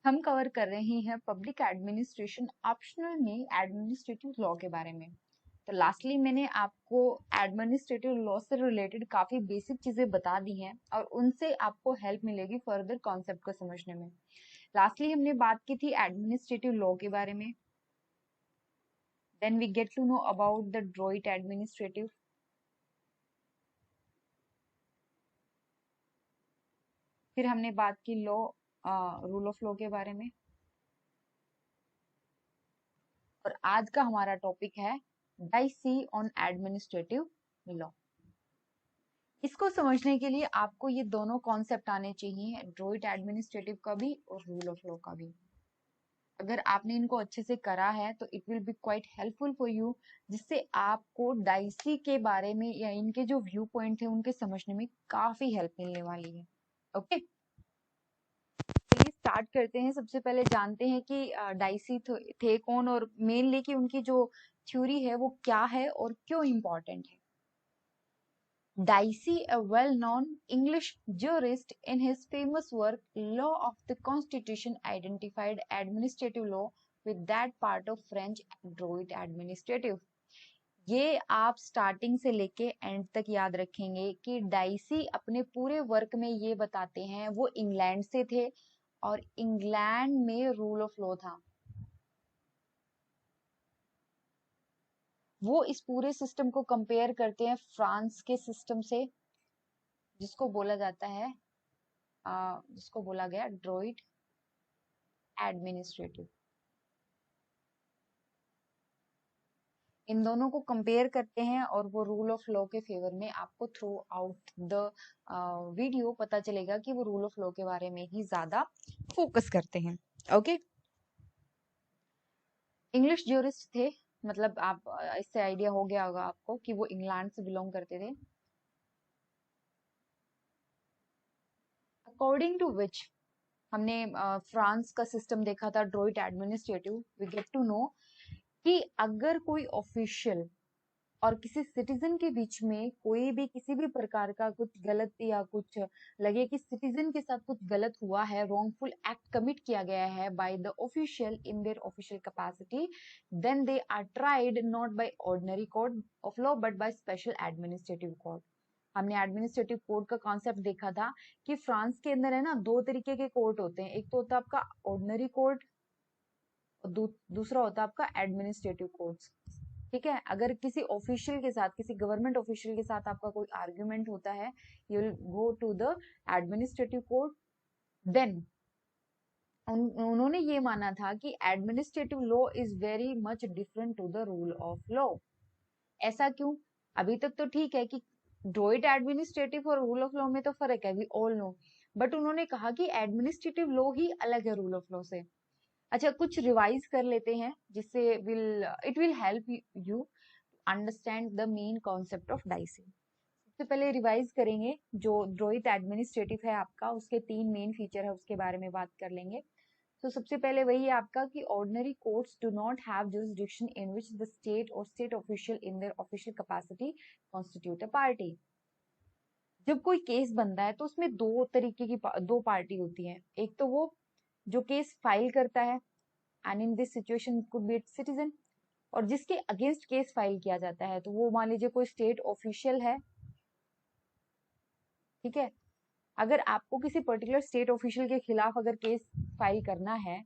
हम कवर कर रहे हैं पब्लिक एडमिनिस्ट्रेशन ऑप्शनल में एडमिनिस्ट्रेटिव लॉ के बारे में। तो लास्टली मैंने आपको एडमिनिस्ट्रेटिव लॉ से रिलेटेड काफी बेसिक चीजें बता दी हैं और उनसे आपको हेल्प मिलेगी फर्दर कॉन्सेप्ट को समझने में। लास्टली हमने बात की थी एडमिनिस्ट्रेटिव लॉ के बारे में। Then we get to know about the droit administrative. फिर हमने बात की लॉ रूल ऑफ लॉ के बारे में। और आज का हमारा टॉपिक है डाइसी ऑन एडमिनिस्ट्रेटिव लॉ। इसको समझने के लिए आपको ये दोनों कॉन्सेप्ट आने चाहिए, ड्रॉइट एडमिनिस्ट्रेटिव का भी और रूल ऑफ लॉ का भी। अगर आपने इनको अच्छे से करा है तो it will be quite helpful for you, जिससे आपको डाइसी के बारे में या इनके जो व्यू पॉइंट है उनके समझने में काफी हेल्प मिलने वाली है। ओके, चलिए स्टार्ट करते हैं। सबसे पहले जानते हैं कि डाइसी थे कौन और मेनली कि उनकी जो थ्योरी है वो क्या है और क्यों इम्पोर्टेंट है। Dicey, a well-known English jurist, in his famous work Law of the Constitution, identified administrative law with that part of French Droit administrative। ये आप स्टार्टिंग से लेके एंड तक याद रखेंगे कि डाइसी अपने पूरे वर्क में ये बताते हैं, वो इंग्लैंड से थे और इंग्लैंड में रूल ऑफ लॉ था। वो इस पूरे सिस्टम को कंपेयर करते हैं फ्रांस के सिस्टम से, जिसको बोला जाता है जिसको बोला गया ड्रॉइट एडमिनिस्ट्रेटिव। इन दोनों को कंपेयर करते हैं और वो रूल ऑफ लॉ के फेवर में आपको थ्रू आउट द वीडियो पता चलेगा कि वो रूल ऑफ लॉ के बारे में ही ज्यादा फोकस करते हैं। ओके, इंग्लिश ज्यूरिस्ट थे, मतलब आप इससे आइडिया हो गया होगा आपको कि वो इंग्लैंड से बिलोंग करते थे। अकॉर्डिंग टू विच हमने फ्रांस का सिस्टम देखा था droit administrative, we get to know कि अगर कोई ऑफिशियल और किसी सिटीजन के बीच में कोई भी किसी भी प्रकार का कुछ गलत या कुछ लगे कि सिटीजन के साथ कुछ गलत हुआ है, रॉन्गफुल एक्ट कमिट किया गया है by the official in their official capacity, then they are tried not by ordinary court of law but by special administrative court. हमने एडमिनिस्ट्रेटिव कोर्ट का कॉन्सेप्ट देखा था कि फ्रांस के अंदर है ना, दो तरीके के कोर्ट होते हैं। एक तो होता है आपका ऑर्डिनरी कोर्ट और दूसरा होता है आपका एडमिनिस्ट्रेटिव कोर्ट। ठीक है, अगर किसी ऑफिशियल के साथ, किसी गवर्नमेंट ऑफिशियल के साथ आपका कोई आर्ग्यूमेंट होता है, you will go to the administrative court. देन उन्होंने ये माना था कि administrative law is very much different to the rule of law. ऐसा क्यों? अभी तक तो ठीक है कि ड्रॉइट एडमिनिस्ट्रेटिव और रूल ऑफ लॉ में तो फर्क है, वी ऑल नो, बट उन्होंने कहा कि एडमिनिस्ट्रेटिव लॉ ही अलग है रूल ऑफ लॉ से। अच्छा, कुछ रिवाइज कर लेते हैं जिससे it will help you understand the main concept of dicey. सबसे पहले रिवाइज करेंगे जो ड्रॉइट एडमिनिस्ट्रेटिव है आपका, उसके तीन मेन फीचर है, उसके बारे में बात कर लेंगे। तो सबसे पहले वही है आपका कि ordinary courts do not have jurisdiction in which the state और state official in their official capacity constitute a party. जब कोई केस बनता है तो उसमें दो तरीके की दो पार्टी होती है। एक तो वो जो केस फाइल करता है, and in this situation could be citizen, और जिसके अगेंस्ट केस फाइल किया जाता है तो वो मान लीजिए कोई स्टेट ऑफिशियल है। ठीक है, अगर आपको किसी पर्टिकुलर स्टेट ऑफिशियल के खिलाफ अगर केस फाइल करना है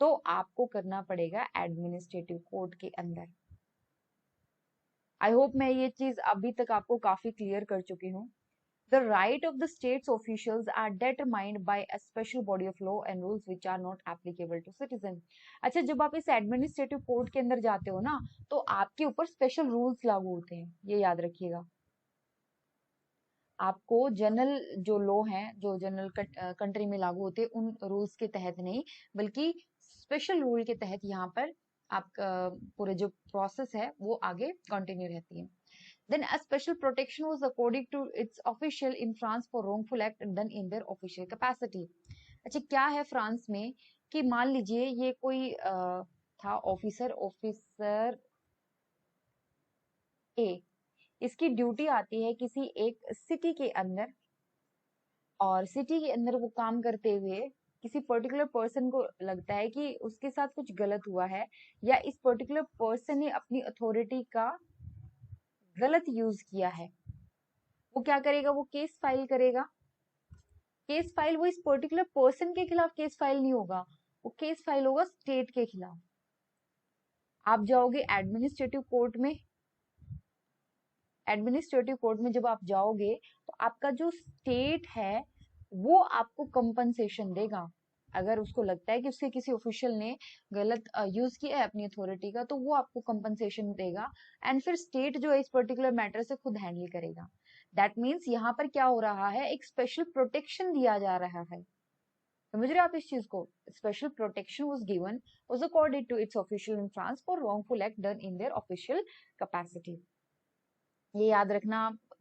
तो आपको करना पड़ेगा एडमिनिस्ट्रेटिव कोर्ट के अंदर। आई होप मैं ये चीज अभी तक आपको काफी क्लियर कर चुकी हूँ। The right of the state's officials are determined by a special body of law and rules which are not applicable to citizen। अच्छा, जब आप इस एडमिनिस्ट्रेटिव कोर्ट के अंदर जाते हो ना, तो आपके ऊपर स्पेशल रूल्स लागू होते हैं, ये याद रखिएगा। आपको जनरल जो लॉ हैं, जो जनरल कंट्री में लागू होते हैं, उन रूल्स के तहत नहीं, बल्कि स्पेशल रूल के तहत यहाँ पर आपका पूरे जो प्रोसेस है वो आगे कंटिन्यू रहती है। Then a special protection was according to its official in France for wrongful act done in their official capacity। अच्छा, क्या है फ्रांस में कि मान लीजिए ये कोई था ऑफिसर ए, इसकी ड्यूटी आती है किसी एक सिटी के अंदर, और सिटी के अंदर वो काम करते हुए किसी पर्टिकुलर पर्सन को लगता है कि उसके साथ कुछ गलत हुआ है या इस पर्टिकुलर पर्सन ने अपनी अथॉरिटी का गलत यूज किया है, वो क्या करेगा, वो केस फाइल करेगा। केस फाइल वो इस पर्टिकुलर पर्सन के खिलाफ केस फाइल नहीं होगा, वो केस फाइल होगा स्टेट के खिलाफ। आप जाओगे एडमिनिस्ट्रेटिव कोर्ट में, एडमिनिस्ट्रेटिव कोर्ट में जब आप जाओगे तो आपका जो स्टेट है वो आपको कंपनसेशन देगा। अगर उसको लगता है कि उसके किसी ऑफिशियल ने गलत यूज किया है अपनी अथॉरिटी का, तो वो आपको कंपनसेशन देगा एंड फिर स्टेट जो है इस पर्टिकुलर मैटर से खुद हैंडल करेगा। दैट मीन्स यहाँ पर क्या हो रहा है, एक स्पेशल प्रोटेक्शन दिया जा रहा है। समझ रहे हो आप इस चीज को? Special protection was accorded to its official in France for wrongful act done in their official capacity। ये याद रखना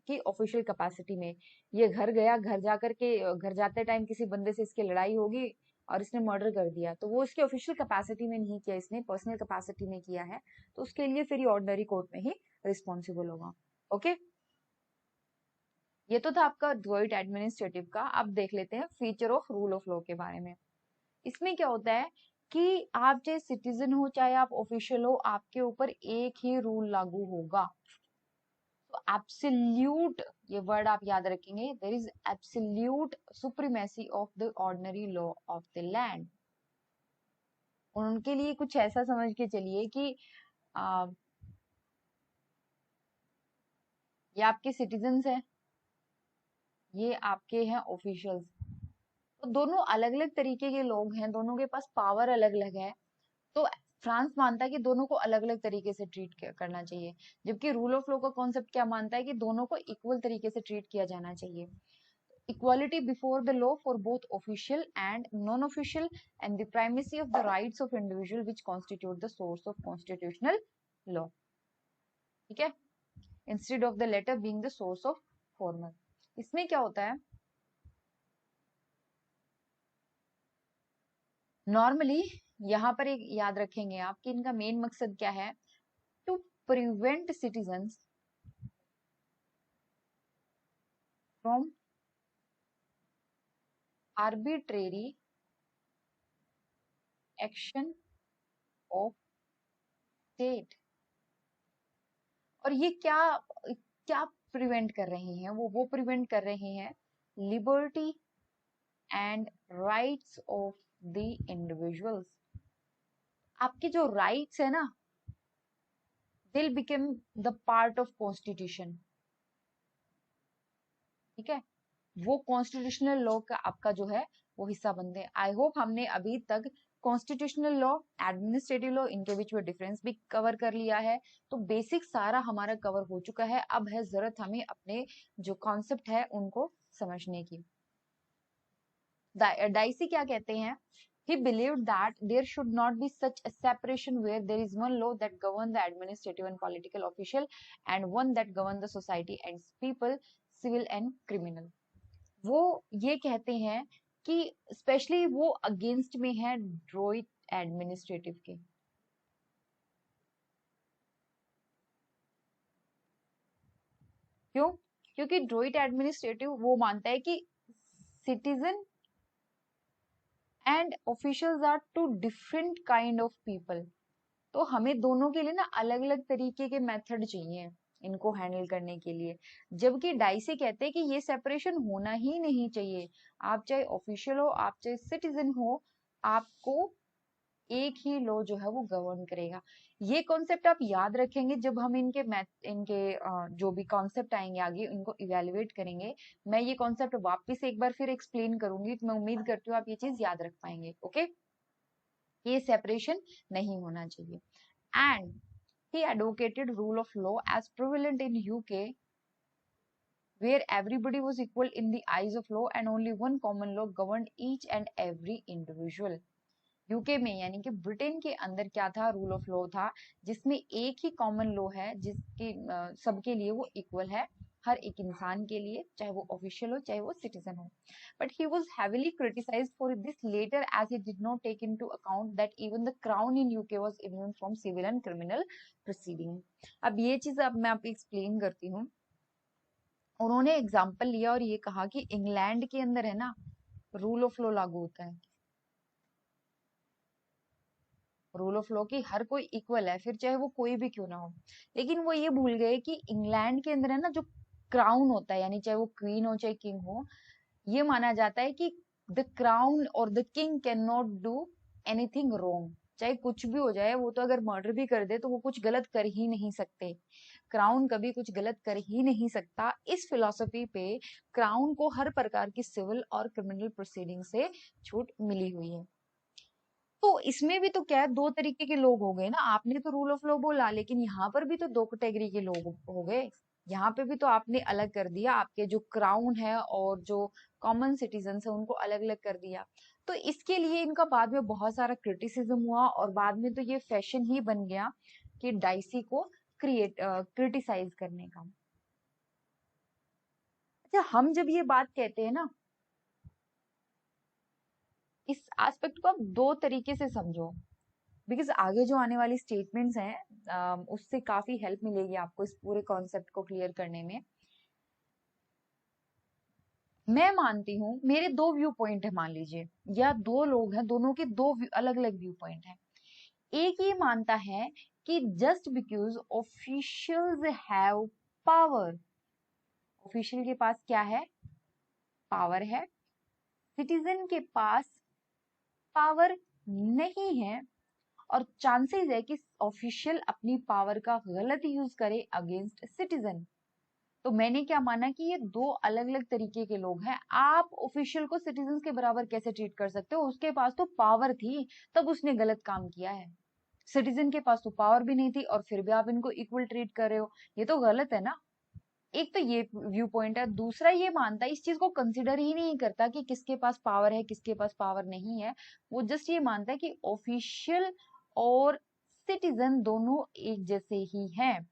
कि ऑफिशियल कैपेसिटी में ये घर गया, घर जाकर के घर जाते टाइम किसी बंदे से इसकी लड़ाई होगी और इसने मर्डर कर दिया, तो वो इसकी ऑफिशियल कैपेसिटी में नहीं किया, इसने पर्सनल कैपेसिटी में किया है, तो उसके लिए फिर ये ऑर्डिनरी कोर्ट में ही रिस्पॉन्सिबल होगा। ओके, ये तो था आपका ड्रॉइट एडमिनिस्ट्रेटिव का। अब देख लेते हैं feature of rule of law के बारे में। इसमें क्या होता है कि आप चाहे सिटीजन हो चाहे आप ऑफिशियल हो, आपके ऊपर एक ही रूल लागू होगा। तो एब्सोल्यूट, ये वर्ड आप याद रखेंगे, there is absolute supremacy of the ordinary law of the land. उनके लिए कुछ ऐसा समझ के चलिए कि आ, ये आपके सिटीजन्स हैं, ये आपके हैं ऑफिशियल्स, तो दोनों अलग अलग तरीके के लोग हैं, दोनों के पास पावर अलग अलग है। तो फ्रांस मानता है कि दोनों को अलग अलग तरीके से ट्रीट करना चाहिए, जबकि रूल ऑफ लॉ का कॉन्सेप्ट क्या मानता है कि दोनों को इक्वल तरीके से ट्रीट किया जाना चाहिए। Equality before the law for both official and non official and the primacy of the rights of individual which constitute the source of constitutional law. ठीक है, instead of the letter being the source of formal. इसमें क्या होता है, normally यहाँ पर एक याद रखेंगे आप कि इनका मेन मकसद क्या है, to prevent citizens from arbitrary action of state. और ये क्या क्या प्रिवेंट कर रहे हैं, वो प्रिवेंट कर रहे हैं liberty and rights of the individuals. आपके जो राइट्स है ना, दिल become the part of constitution. ठीक है, वो कॉन्स्टिट्यूशनल लॉ का आपका जो है वो हिस्सा बनते हैं। आई होप हमने अभी तक कॉन्स्टिट्यूशनल लॉ, एडमिनिस्ट्रेटिव लॉ, इनके बीच में डिफरेंस भी कवर कर लिया है। तो बेसिक सारा हमारा कवर हो चुका है, अब है जरूरत हमें अपने जो कॉन्सेप्ट है उनको समझने की। डाइसी क्या कहते हैं, he believed that there should not be such a separation where there is one law that govern the administrative and political official and one that govern the society and people, civil and criminal। वो ये कहते हैं कि specially वो against में है Druitt administrative के। क्यों? क्योंकि ड्रॉइट एडमिनिस्ट्रेटिव वो मानता है कि citizen and officials are two different kind of people. तो हमें दोनों के लिए ना अलग अलग तरीके के मेथड चाहिए इनको हैंडल करने के लिए, जबकि डाइसी कहते हैं कि ये सेपरेशन होना ही नहीं चाहिए। आप चाहे ऑफिशियल हो, आप चाहे सिटीजन हो, आपको एक ही लॉ जो है वो गवर्न करेगा। ये कॉन्सेप्ट आप याद रखेंगे जब हम इनके मैथ इनके जो भी कॉन्सेप्ट आएंगे आगे इनको इवेल्युएट करेंगे। मैं ये कॉन्सेप्ट वापस एक बार फिर एक्सप्लेन करूंगी, तो मैं उम्मीद करती हूँ आप ये चीज याद रख पाएंगे। ओके, ये सेपरेशन नहीं होना चाहिए। And he advocated rule of law as prevalent in UK where everybody was equal in the eyes of law and only one common law governed each and every individual। UK में यानी कि Britain के अंदर क्या था, rule of law था जिसमें एक ही कॉमन लॉ है जिसकी सबके लिए वो इक्वल है, हर एक इंसान के लिए, चाहे वो ऑफिशियल हो चाहे वो सिटीजन हो। But he was heavily criticized for this later as he did not take into account that even the crown in UK was immune from civil and criminal proceeding। अब ये चीज अब मैं आपको एक्सप्लेन करती हूँ। उन्होंने एग्जाम्पल लिया और ये कहा कि इंग्लैंड के अंदर है ना रूल ऑफ लॉ लागू होता है, रूल ऑफ लॉ की हर कोई इक्वल है, फिर चाहे वो कोई भी क्यों ना हो। लेकिन वो ये भूल गए कि इंग्लैंड के अंदर है ना जो क्राउन होता है, यानी चाहे वो क्वीन हो चाहे किंग हो, ये माना जाता है कि द क्राउन और the king can not do anything wrong. चाहे कुछ भी हो जाए, वो तो अगर मर्डर भी कर दे तो वो कुछ गलत कर ही नहीं सकते। क्राउन कभी कुछ गलत कर ही नहीं सकता। इस फिलॉसफी पे क्राउन को हर प्रकार की सिविल और क्रिमिनल प्रोसीडिंग से छूट मिली हुई है। तो इसमें भी तो क्या है, दो तरीके के लोग हो गए ना। आपने तो रूल ऑफ लॉ बोला, लेकिन यहाँ पर भी तो दो कैटेगरी के लोग हो गए। यहाँ पे भी तो आपने अलग कर दिया, आपके जो क्राउन है और जो कॉमन सिटीजन है उनको अलग अलग कर दिया। तो इसके लिए इनका बाद में बहुत सारा क्रिटिसिज्म हुआ, और बाद में तो ये फैशन ही बन गया कि डाइसी को क्रिटिसाइज करने का। अच्छा, हम जब ये बात कहते हैं ना, इस एस्पेक्ट को आप दो तरीके से समझो, बिकॉज आगे जो आने वाली स्टेटमेंट्स हैं उससे काफी हेल्प मिलेगी आपको इस पूरे कॉन्सेप्ट को क्लियर करने में। मैं मानती हूँ, मेरे दो व्यू पॉइंट है मान लीजिए, या दो लोग हैं, दोनों के दो अलग अलग व्यू पॉइंट है। एक ये मानता है कि just because officials have power, official के पास क्या है, पावर है, सिटीजन के पास पावर नहीं है, और चांसेस है कि ऑफिशियल अपनी पावर का गलत यूज करे अगेंस्ट सिटीजन। तो मैंने क्या माना कि ये दो अलग अलग तरीके के लोग हैं। आप ऑफिशियल को सिटीजन के बराबर कैसे ट्रीट कर सकते हो, उसके पास तो पावर थी तब उसने गलत काम किया है। सिटीजन के पास तो पावर भी नहीं थी और फिर भी आप इनको इक्वल ट्रीट कर रहे हो, ये तो गलत है ना। एक तो ये व्यू पॉइंट है। दूसरा ये मानता है, इस चीज को कंसिडर ही नहीं करता कि किसके पास पावर है किसके पास पावर नहीं है। वो जस्ट ये मानता है कि ऑफिशियल और सिटीजन दोनों एक जैसे ही हैं,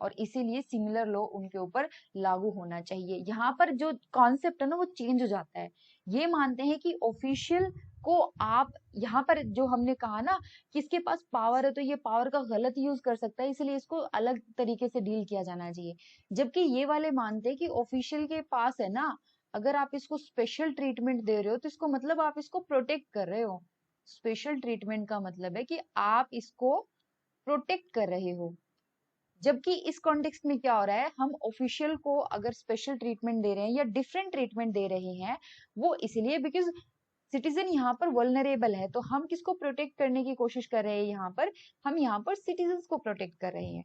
और इसीलिए सिमिलर लॉ उनके ऊपर लागू होना चाहिए। यहाँ पर जो कॉन्सेप्ट है ना वो चेंज हो जाता है। ये मानते हैं कि ऑफिशियल को आप, यहाँ पर जो हमने कहा ना कि इसके पास पावर है तो ये पावर का गलत यूज कर सकता है, इसलिए इसको अलग तरीके से डील किया जाना चाहिए। जबकि ये वाले मानते हैं कि ऑफिशियल के पास है ना, अगर आप इसको स्पेशल ट्रीटमेंट दे रहे हो तो इसको मतलब आप इसको प्रोटेक्ट कर रहे हो। स्पेशल ट्रीटमेंट का मतलब है कि आप इसको प्रोटेक्ट कर रहे हो। जबकि इस कॉन्टेक्स्ट में क्या हो रहा है, हम ऑफिशियल को अगर स्पेशल ट्रीटमेंट दे रहे हैं या डिफरेंट ट्रीटमेंट दे रहे हैं, वो इसलिए बिकॉज सिटीजन यहाँ पर वल्नरेबल है, तो हम किसको प्रोटेक्ट करने की कोशिश कर रहे हैं यहाँ पर, हम यहाँ पर सिटीजन्स को प्रोटेक्ट कर रहे हैं।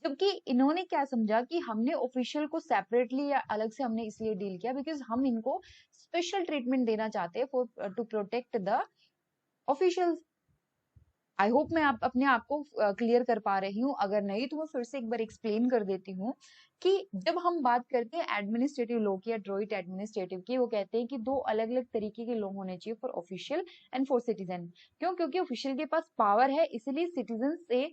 जबकि इन्होंने क्या समझा कि हमने ऑफिशियल को सेपरेटली या अलग से हमने इसलिए डील किया बिकॉज हम इनको स्पेशल ट्रीटमेंट देना चाहते हैं for to protect the officials. I hope मैं अपने आप को क्लियर कर पा रही हूँ। अगर नहीं तो मैं फिर से एक बार एक्सप्लेन कर देती हूँ कि जब हम बात करते हैं एडमिनिस्ट्रेटिव लॉ की या ड्रॉइट एडमिनिस्ट्रेटिव की, वो कहते हैं कि दो अलग अलग तरीके के लॉ होने चाहिए for official and for citizen. क्यों? क्योंकि ऑफिशियल के पास पावर है, इसलिए सिटीजन से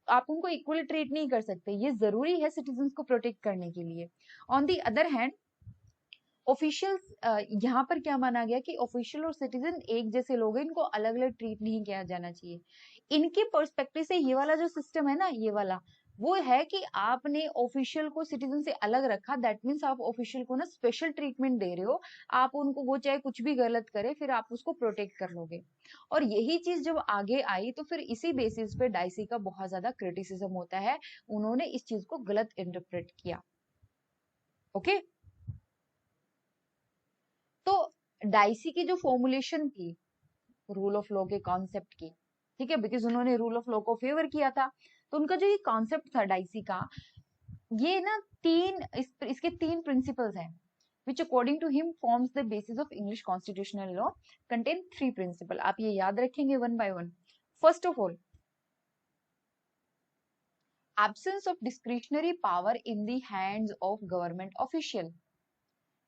आप उनको इक्वली ट्रीट नहीं कर सकते। ये जरूरी है सिटीजन को प्रोटेक्ट करने के लिए। On the other hand officials, यहाँ पर क्या माना गया कि ऑफिशियल और सिटीजन एक जैसे लोग हैं, इनको अलग अलग ट्रीट नहीं किया जाना चाहिए। इनके पर्सपेक्टिव से ये वाला जो सिस्टम है ना, ये वाला वो है कि आपने ऑफिशियल को सिटीजन से अलग रखा, दैट मीन्स आप ऑफिशियल को ना स्पेशल ट्रीटमेंट दे रहे हो। आप उनको, वो चाहे कुछ भी गलत करे, फिर आप उसको प्रोटेक्ट कर लोगे। और यही चीज जब आगे आई तो फिर इसी बेसिस पे डाइसी का बहुत ज्यादा क्रिटिसिज्म होता है। उन्होंने इस चीज को गलत इंटरप्रेट किया। ओके, तो डाइसी की जो फॉर्मुलेशन थी रूल ऑफ लॉ के कॉन्सेप्ट की, ठीक है, बिकॉज उन्होंने रूल ऑफ लॉ को फेवर किया था, तो उनका जो ये कॉन्सेप्ट था डाइसी का, ये ना इसके तीन प्रिंसिपल्स हैं which according to him forms the basis of English constitutional law, contain three principle। आप ये याद रखेंगे one by one. First of all, absence of discretionary power in the hands of government official।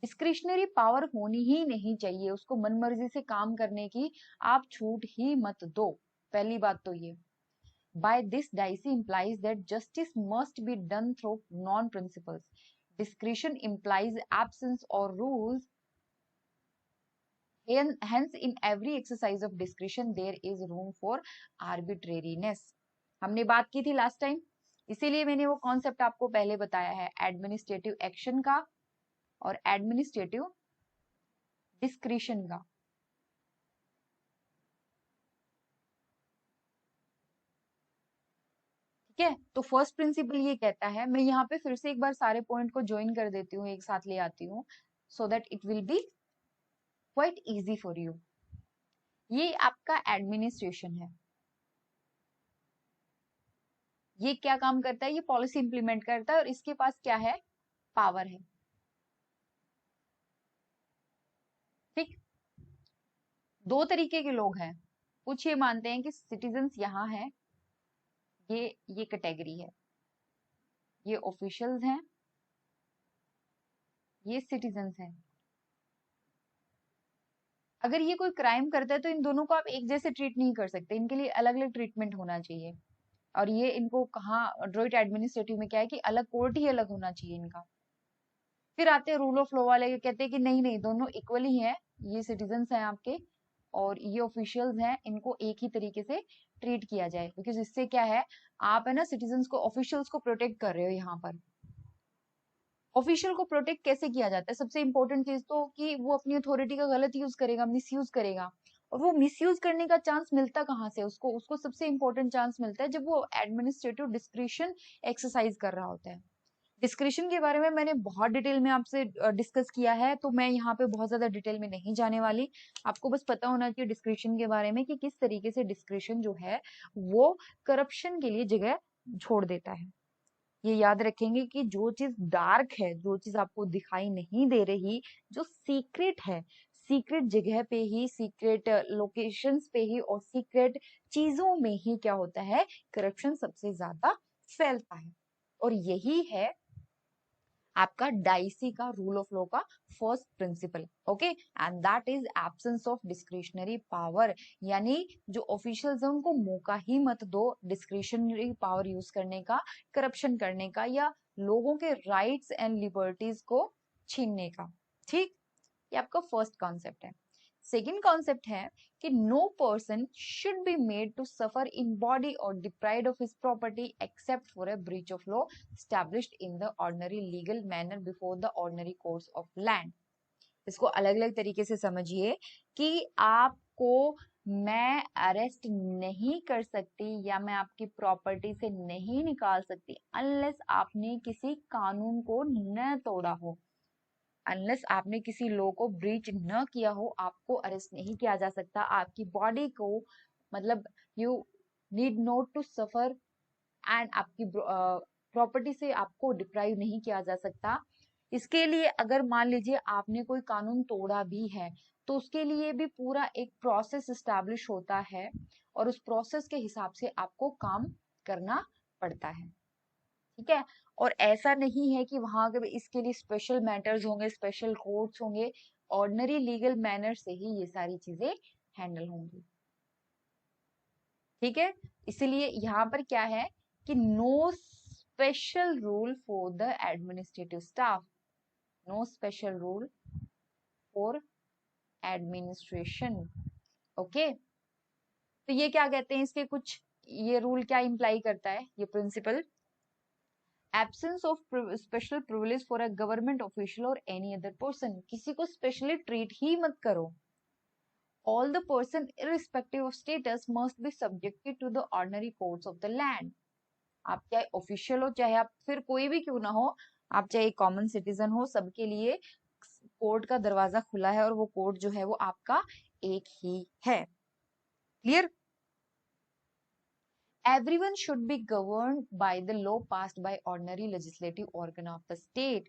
Discretionary power होनी ही नहीं चाहिए, उसको मनमर्जी से काम करने की आप छूट ही मत दो। पहली बात तो ये। By this, Dicey implies that justice must be done through non-principles. Discretion implies absence or rules. Hence, in every exercise of discretion, there is room for arbitrariness। हमने बात की थी लास्ट टाइम, इसीलिए मैंने वो कॉन्सेप्ट आपको पहले बताया है, एडमिनिस्ट्रेटिव एक्शन का और एडमिनिस्ट्रेटिव डिस्क्रिशन का। ठीक है, तो फर्स्ट प्रिंसिपल ये कहता है, मैं यहाँ पे फिर से एक बार सारे पॉइंट को ज्वाइन कर देती हूँ, एक साथ ले आती हूँ, so that it will be quite easy for you. ये आपका एडमिनिस्ट्रेशन है, ये क्या काम करता है, ये पॉलिसी इंप्लीमेंट करता है और इसके पास क्या है, पावर है। ठीक, दो तरीके के लोग हैं, कुछ ये मानते हैं कि सिटीजन्स यहाँ है, ये कैटेगरी है, ये ऑफिशियल्स हैं, ये सिटीजन्स हैं। अगर ये कोई क्राइम करता है तो इन दोनों को आप एक जैसे ट्रीट नहीं कर सकते, इनके लिए अलग अलग ट्रीटमेंट होना चाहिए। और ये इनको कहाँ ड्रॉइट एडमिनिस्ट्रेटिव में क्या है कि अलग कोर्ट ही अलग होना चाहिए इनका। फिर आते हैं रूल ऑफ लॉ वाले, कहते हैं कि नहीं नहीं, दोनों इक्वल ही है, ये सिटीजन्स हैं आपके और ये ऑफिशियल्स हैं, इनको एक ही तरीके से ट्रीट किया जाए, बिकॉज इससे क्या है, आप है ना सिटीजन्स को, ऑफिशियल्स को प्रोटेक्ट कर रहे हो। यहाँ पर ऑफिशियल को प्रोटेक्ट कैसे किया जाता है, सबसे इंपॉर्टेंट चीज तो कि वो अपनी अथॉरिटी का गलत यूज करेगा, मिसयूज करेगा। और वो मिसयूज करने का चांस मिलता कहाँ से उसको, उसको सबसे इंपॉर्टेंट चांस मिलता है जब वो एडमिनिस्ट्रेटिव डिस्क्रिशन एक्सरसाइज कर रहा होता है। डिस्क्रिशन के बारे में मैंने बहुत डिटेल में आपसे डिस्कस किया है, तो मैं यहाँ पे बहुत ज्यादा डिटेल में नहीं जाने वाली। आपको बस पता होना चाहिए डिस्क्रिशन के बारे में कि किस तरीके से डिस्क्रिशन जो है वो करप्शन के लिए जगह छोड़ देता है। ये याद रखेंगे कि जो चीज डार्क है, जो चीज आपको दिखाई नहीं दे रही, जो सीक्रेट है, सीक्रेट जगह पे ही, सीक्रेट लोकेशंस पे ही और सीक्रेट चीजों में ही क्या होता है, करप्शन सबसे ज्यादा फैलता है। और यही है आपका डाइसी का रूल ऑफ लॉ का first principle. Okay, and that is absence of discretionary power. यानी जो ऑफिशियल्स है उनको मौका ही मत दो डिस्क्रिशनरी पावर यूज करने का, करप्शन करने का, या लोगों के राइट्स एंड लिबर्टीज को छीनने का। ठीक, ये आपका फर्स्ट कॉन्सेप्ट है। सेकेंड कॉन्सेप्ट है कि no person should be made to suffer in body और deprived of his property except for a breach of law established in the ordinary legal manner before the ordinary course of land. इसको अलग अलग तरीके से समझिए कि आपको मैं अरेस्ट नहीं कर सकती या मैं आपकी प्रॉपर्टी से नहीं निकाल सकती अनलेस आपने किसी कानून को न तोड़ा हो, अनलेस आपने किसी लॉ को ब्रीच न किया हो, आपको अरेस्ट नहीं किया जा सकता। आपकी बॉडी को मतलब you need not to suffer, and आपकी प्रॉपर्टी से आपको डिप्राइव नहीं किया जा सकता। इसके लिए अगर मान लीजिए आपने कोई कानून तोड़ा भी है तो उसके लिए भी पूरा एक प्रोसेस एस्टैब्लिश होता है और उस प्रोसेस के हिसाब से आपको काम करना पड़ता है। ठीक है, और ऐसा नहीं है कि वहां के इसके लिए स्पेशल मैटर्स होंगे, स्पेशल कोर्ट्स होंगे, ऑर्डिनरी लीगल मैनर से ही ये सारी चीजें हैंडल होंगी। ठीक है, इसलिए यहाँ पर क्या है कि no special rule for the administrative staff, no special rule for administration. Okay, तो ये क्या कहते हैं, इसके कुछ ये रूल क्या इंप्लाई करता है, ये principle, absence of special privilege for a government official और एनी अदर पर्सन, किसी को स्पेशली ट्रीट ही मत करो। All the person irrespective of status must be subjected to the ordinary courts of the land। आप चाहे ऑफिशियल हो, चाहे आप फिर कोई भी क्यों ना हो, आप चाहे कॉमन सिटीजन हो, सबके लिए कोर्ट का दरवाजा खुला है और वो कोर्ट जो है वो आपका एक ही है। Clear? Everyone should be governed by the law passed by ordinary legislative organ of the state।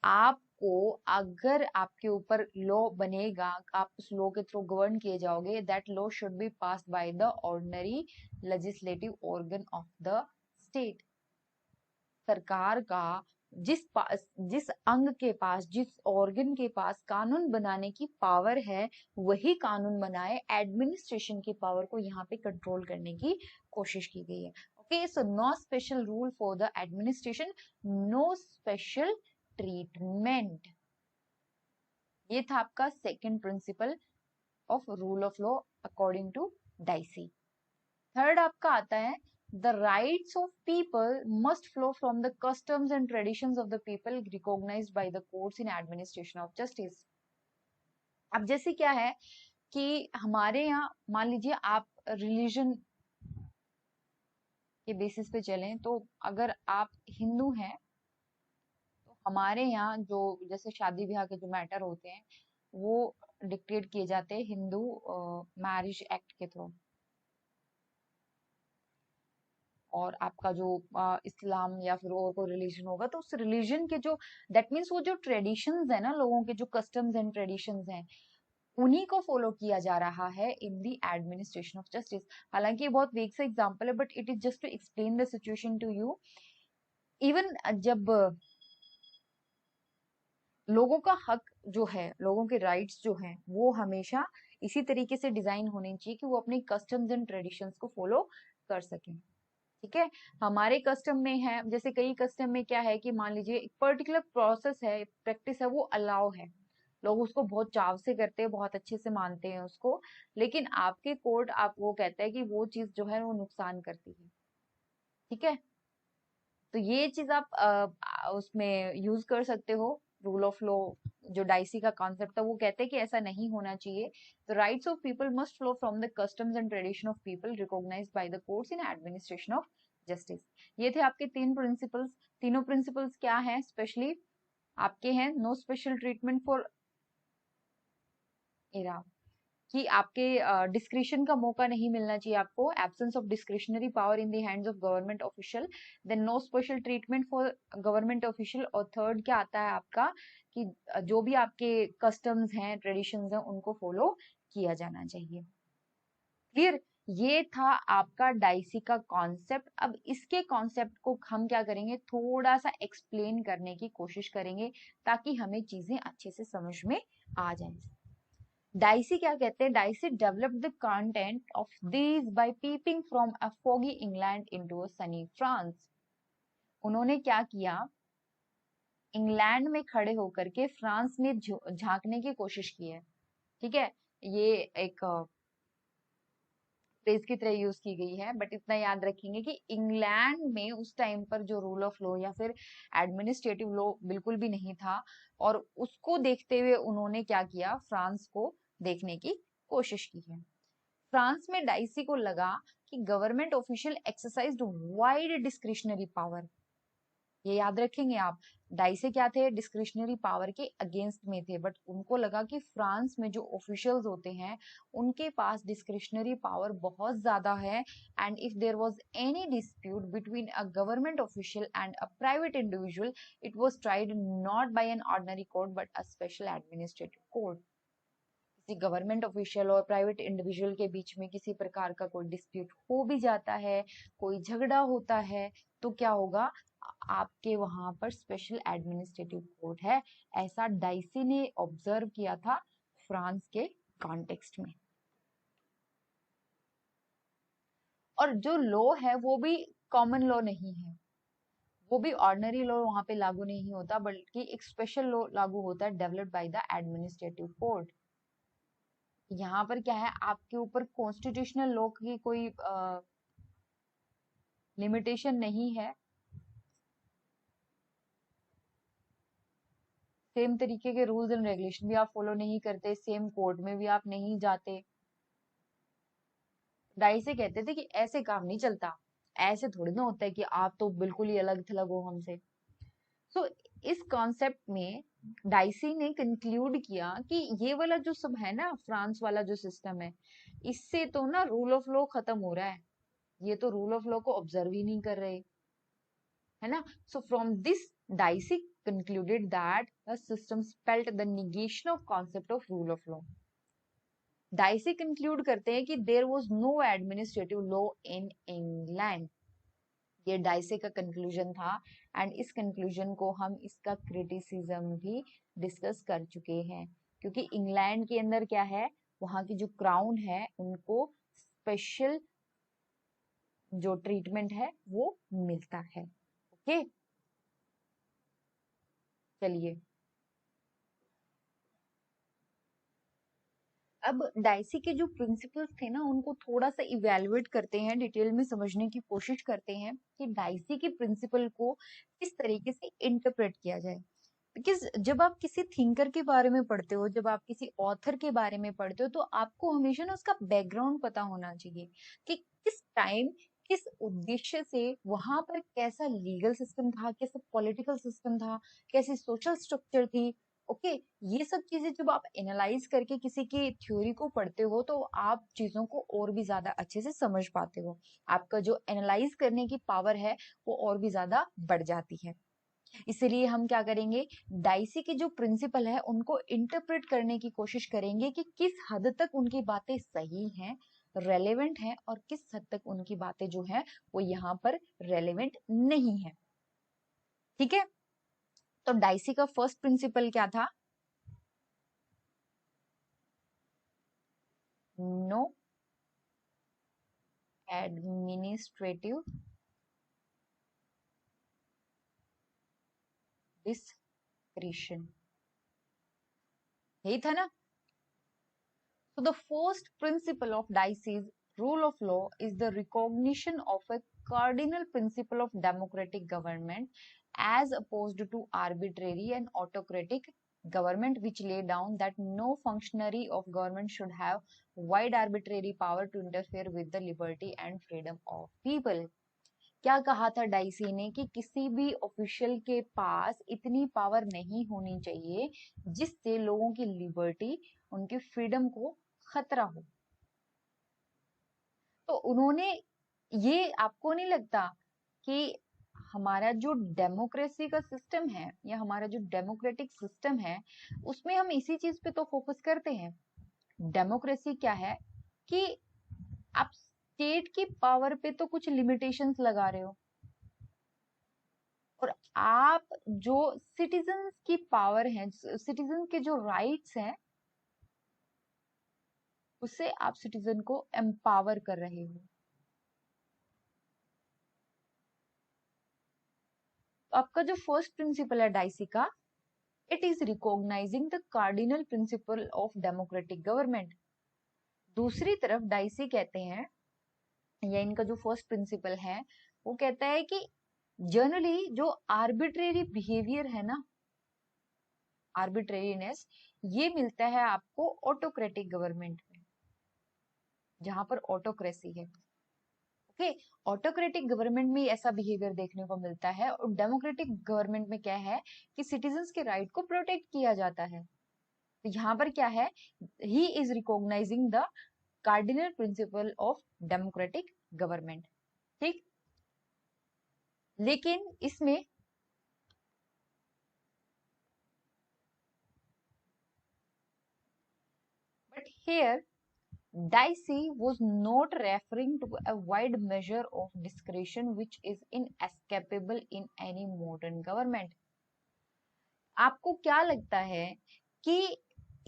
आपको अगर आपके ऊपर लॉ बनेगा, आप उस लॉ के थ्रू गवर्न किए जाओगे, that law should be passed by the ordinary legislative organ of the state. सरकार का जिस अंग के पास, जिस ऑर्गन के पास कानून बनाने की पावर है, वही कानून बनाए। एडमिनिस्ट्रेशन की पावर को यहाँ पे कंट्रोल करने की कोशिश की गई है। Okay, so no special rule for the administration, no special treatment. ये था आपका second principle of rule of law according to Dicey. Third आपका आता है the rights of people must flow from the customs and traditions of the people recognized by the courts in administration of justice। अब जैसे क्या है कि हमारे यहाँ मान लीजिए आप रिलीजन के बेसिस पे चलें तो अगर आप हिंदू हैं तो हमारे यहाँ जो जैसे शादी ब्याह के जो मैटर होते हैं वो डिक्टेट किए जाते हैं हिंदू मैरिज एक्ट के थ्रू। और आपका जो इस्लाम या फिर और कोई रिलीजन होगा तो उस रिलीजन के जो दैट मीन्स वो जो ट्रेडिशंस है ना, लोगों के जो कस्टम्स एंड ट्रेडिशंस हैं उन्हीं को फॉलो किया जा रहा है in the administration of justice. हालांकि ये बहुत वीक सा एग्जांपल है but it is just to explain the situation to you. Even जब लोगों का हक जो है, लोगों के राइट्स जो हैं वो हमेशा इसी तरीके से डिजाइन होने चाहिए कि वो अपने कस्टम्स एंड ट्रेडिशंस को फॉलो कर सकें। ठीक है, हमारे कस्टम में है, जैसे कई कस्टम में क्या है कि मान लीजिए एक पर्टिकुलर प्रोसेस है, प्रैक्टिस है, वो अलाउ है, लोग उसको बहुत चाव से करते हैं, बहुत अच्छे से मानते हैं उसको। लेकिन आपके कोर्ट आपको कहता है कि वो चीज जो है वो नुकसान करती है। ठीक है, तो ये चीज आप उसमें यूज कर सकते हो। रूल ऑफ लॉ जो डाइसी का कॉन्सेप्ट है वो कहते हैं कि ऐसा नहीं होना चाहिए। The rights of people must flow from the customs and tradition of people recognised by the courts in administration of justice. ये थे आपके तीन प्रिंसिपल्स। तीनों प्रिंसिपल्स क्या हैं स्पेशली आपके हैं? No special treatment for era, कि आपके डिस्क्रिशन का मौका नहीं मिलना चाहिए आपको, absence of discretionary power in the hands of government official, then no special treatment for government official. और थर्ड क्या आता है आपका कि जो भी आपके कस्टम्स हैं, ट्रेडिशंस हैं, उनको फॉलो किया जाना चाहिए। क्लियर? ये था आपका डाइसी का कॉन्सेप्ट। अब इसके कॉन्सेप्ट को हम क्या करेंगे, थोड़ा सा एक्सप्लेन करने की कोशिश करेंगे ताकि हमें चीजें अच्छे से समझ में आ जाए। डाइसी क्या कहते हैं? Dicey developed the content of these by peeping from a foggy England into a sunny France. उन्होंने क्या किया, इंग्लैंड में खड़े होकर के फ्रांस में झांकने की कोशिश की है। ठीक है, ये एक फ्रेज की तरह यूज की गई है, बट इतना याद रखेंगे कि इंग्लैंड में उस टाइम पर जो रूल ऑफ लॉ या फिर एडमिनिस्ट्रेटिव लॉ बिल्कुल भी नहीं था, और उसको देखते हुए उन्होंने क्या किया, फ्रांस को देखने की कोशिश की है। फ्रांस में डाइसी को लगा कि government official exercised wide discretionary power. ये याद रखेंगे आप, डाइसे क्या थे, डिस्क्रिशनरी पावर के अगेंस्ट में थे, बट उनको लगा कि फ्रांस में जो ऑफिशियल्स होते हैं उनके पास डिस्क्रिशनरी पावर बहुत ज्यादा है, and if there was any dispute between a government official and a private individual, it was tried not by an ordinary court but a special administrative court. किसी government official और private individual के बीच में किसी प्रकार का कोई dispute हो भी जाता है, कोई झगड़ा होता है, तो क्या होगा, आपके वहां पर स्पेशल एडमिनिस्ट्रेटिव कोर्ट है। ऐसा डाइसी ने ऑब्जर्व किया था फ्रांस के कॉन्टेक्स्ट में। और जो लॉ है वो भी कॉमन लॉ नहीं है, वो भी ऑर्डिनरी लॉ वहां पे लागू नहीं होता, बल्कि एक स्पेशल लॉ लागू होता है developed by the administrative court. यहाँ पर क्या है, आपके ऊपर कॉन्स्टिट्यूशनल लॉ की कोई लिमिटेशन नहीं है। सेम तरीके के रूल्स एंड रेगुलेशन भी आप फॉलो नहीं करते, सेम कोर्ट में भी आप नहीं जाते। डाई से कहते थे कि ऐसे काम नहीं चलता, ऐसे थोड़ी ना होता है कि आप तो बिल्कुल ही अलग थलग हो हमसे। सो इस कॉन्सेप्ट में डाइसी ने कंक्लूड किया कि ये वाला जो सब है ना, फ्रांस वाला जो सिस्टम है, इससे तो ना रूल ऑफ लॉ खत्म हो रहा है, ये तो रूल ऑफ लॉ को ऑब्जर्व ही नहीं कर रहे, है ना। So from this dicey concluded that the system spelt the negation of concept of rule of law. Dicey conclude करते हैं कि there was no administrative law in England. ये डाइसे का कंक्लूजन था, एंड इस कंक्लूजन को हम इसका क्रिटिसिज्म भी डिस्कस कर चुके हैं, क्योंकि इंग्लैंड के अंदर क्या है, वहां की जो क्राउन है उनको स्पेशल जो ट्रीटमेंट है वो मिलता है। ओके, चलिए अब डाइसी के जो प्रिंसिपल्स थे ना उनको थोड़ा सा इवेलुएट करते हैं, डिटेल में समझने की कोशिश करते हैं कि डाइसी के प्रिंसिपल को किस तरीके से इंटरप्रेट किया जाए। बिकॉज जब आप किसी थिंकर के बारे में पढ़ते हो, जब आप किसी ऑथर के बारे में पढ़ते हो, तो आपको हमेशा ना उसका बैकग्राउंड पता होना चाहिए कि किस टाइम किस उद्देश्य से, वहां पर कैसा लीगल सिस्टम था, कैसा पॉलिटिकल सिस्टम था, कैसी सोशल स्ट्रक्चर थी। ओके, ये सब चीजें जब आप एनालाइज करके किसी की थ्योरी को पढ़ते हो तो आप चीजों को और भी ज्यादा अच्छे से समझ पाते हो। आपका जो एनालाइज करने की पावर है वो और भी ज्यादा बढ़ जाती है। इसीलिए हम क्या करेंगे, डाइसी के जो प्रिंसिपल है उनको इंटरप्रेट करने की कोशिश करेंगे कि किस हद तक उनकी बातें सही हैं, रेलेवेंट हैं, और किस हद तक उनकी बातें जो है वो यहाँ पर रेलेवेंट नहीं है। ठीक है, तो डाइसी का फर्स्ट प्रिंसिपल क्या था? नो एडमिनिस्ट्रेटिव डिस्क्रिशन, यही था ना? So the first principle of Dicey's rule of law is the recognition of a cardinal principle of democratic government as opposed to arbitrary and autocratic government, which lay down that no functionary of government should have wide arbitrary power to interfere with the liberty and freedom of people. क्या कहा था dicey ने कि किसी भी official के पास इतनी power नहीं होनी चाहिए जिससे लोगों की लिबर्टी, उनकी फ्रीडम को खतरा हो। तो उन्होंने, ये आपको नहीं लगता कि हमारा जो डेमोक्रेसी का सिस्टम है या हमारा जो डेमोक्रेटिक सिस्टम है उसमें हम इसी चीज पे तो फोकस करते हैं। डेमोक्रेसी क्या है कि आप स्टेट की पावर पे तो कुछ लिमिटेशंस लगा रहे हो, और आप जो सिटीजन्स की पावर है, सिटीजन के जो राइट्स हैं, उससे आप सिटीजन को एम्पावर कर रहे हो। तो आपका जो फर्स्ट प्रिंसिपल है डाइसी का, it is recognising the cardinal principle of democratic government. दूसरी तरफ डाइसी कहते हैं, या इनका जो फर्स्ट प्रिंसिपल है वो कहता है कि जनरली जो आर्बिट्रेरी बिहेवियर है ना, आर्बिट्रेरीनेस, ये मिलता है आपको ऑटोक्रेटिक गवर्नमेंट में, जहां पर ऑटोक्रेसी है। ओके, ऑटोक्रेटिक गवर्नमेंट में ऐसा बिहेवियर देखने को मिलता है, और डेमोक्रेटिक गवर्नमेंट में क्या है कि सिटीजन्स के राइट को प्रोटेक्ट किया जाता है। तो यहाँ पर क्या है, he is recognising the cardinal principle of democratic government. ठीक, लेकिन इसमें but here Dicey was not referring to a wide measure of discretion which is inescapable in any modern government. आपको क्या लगता है कि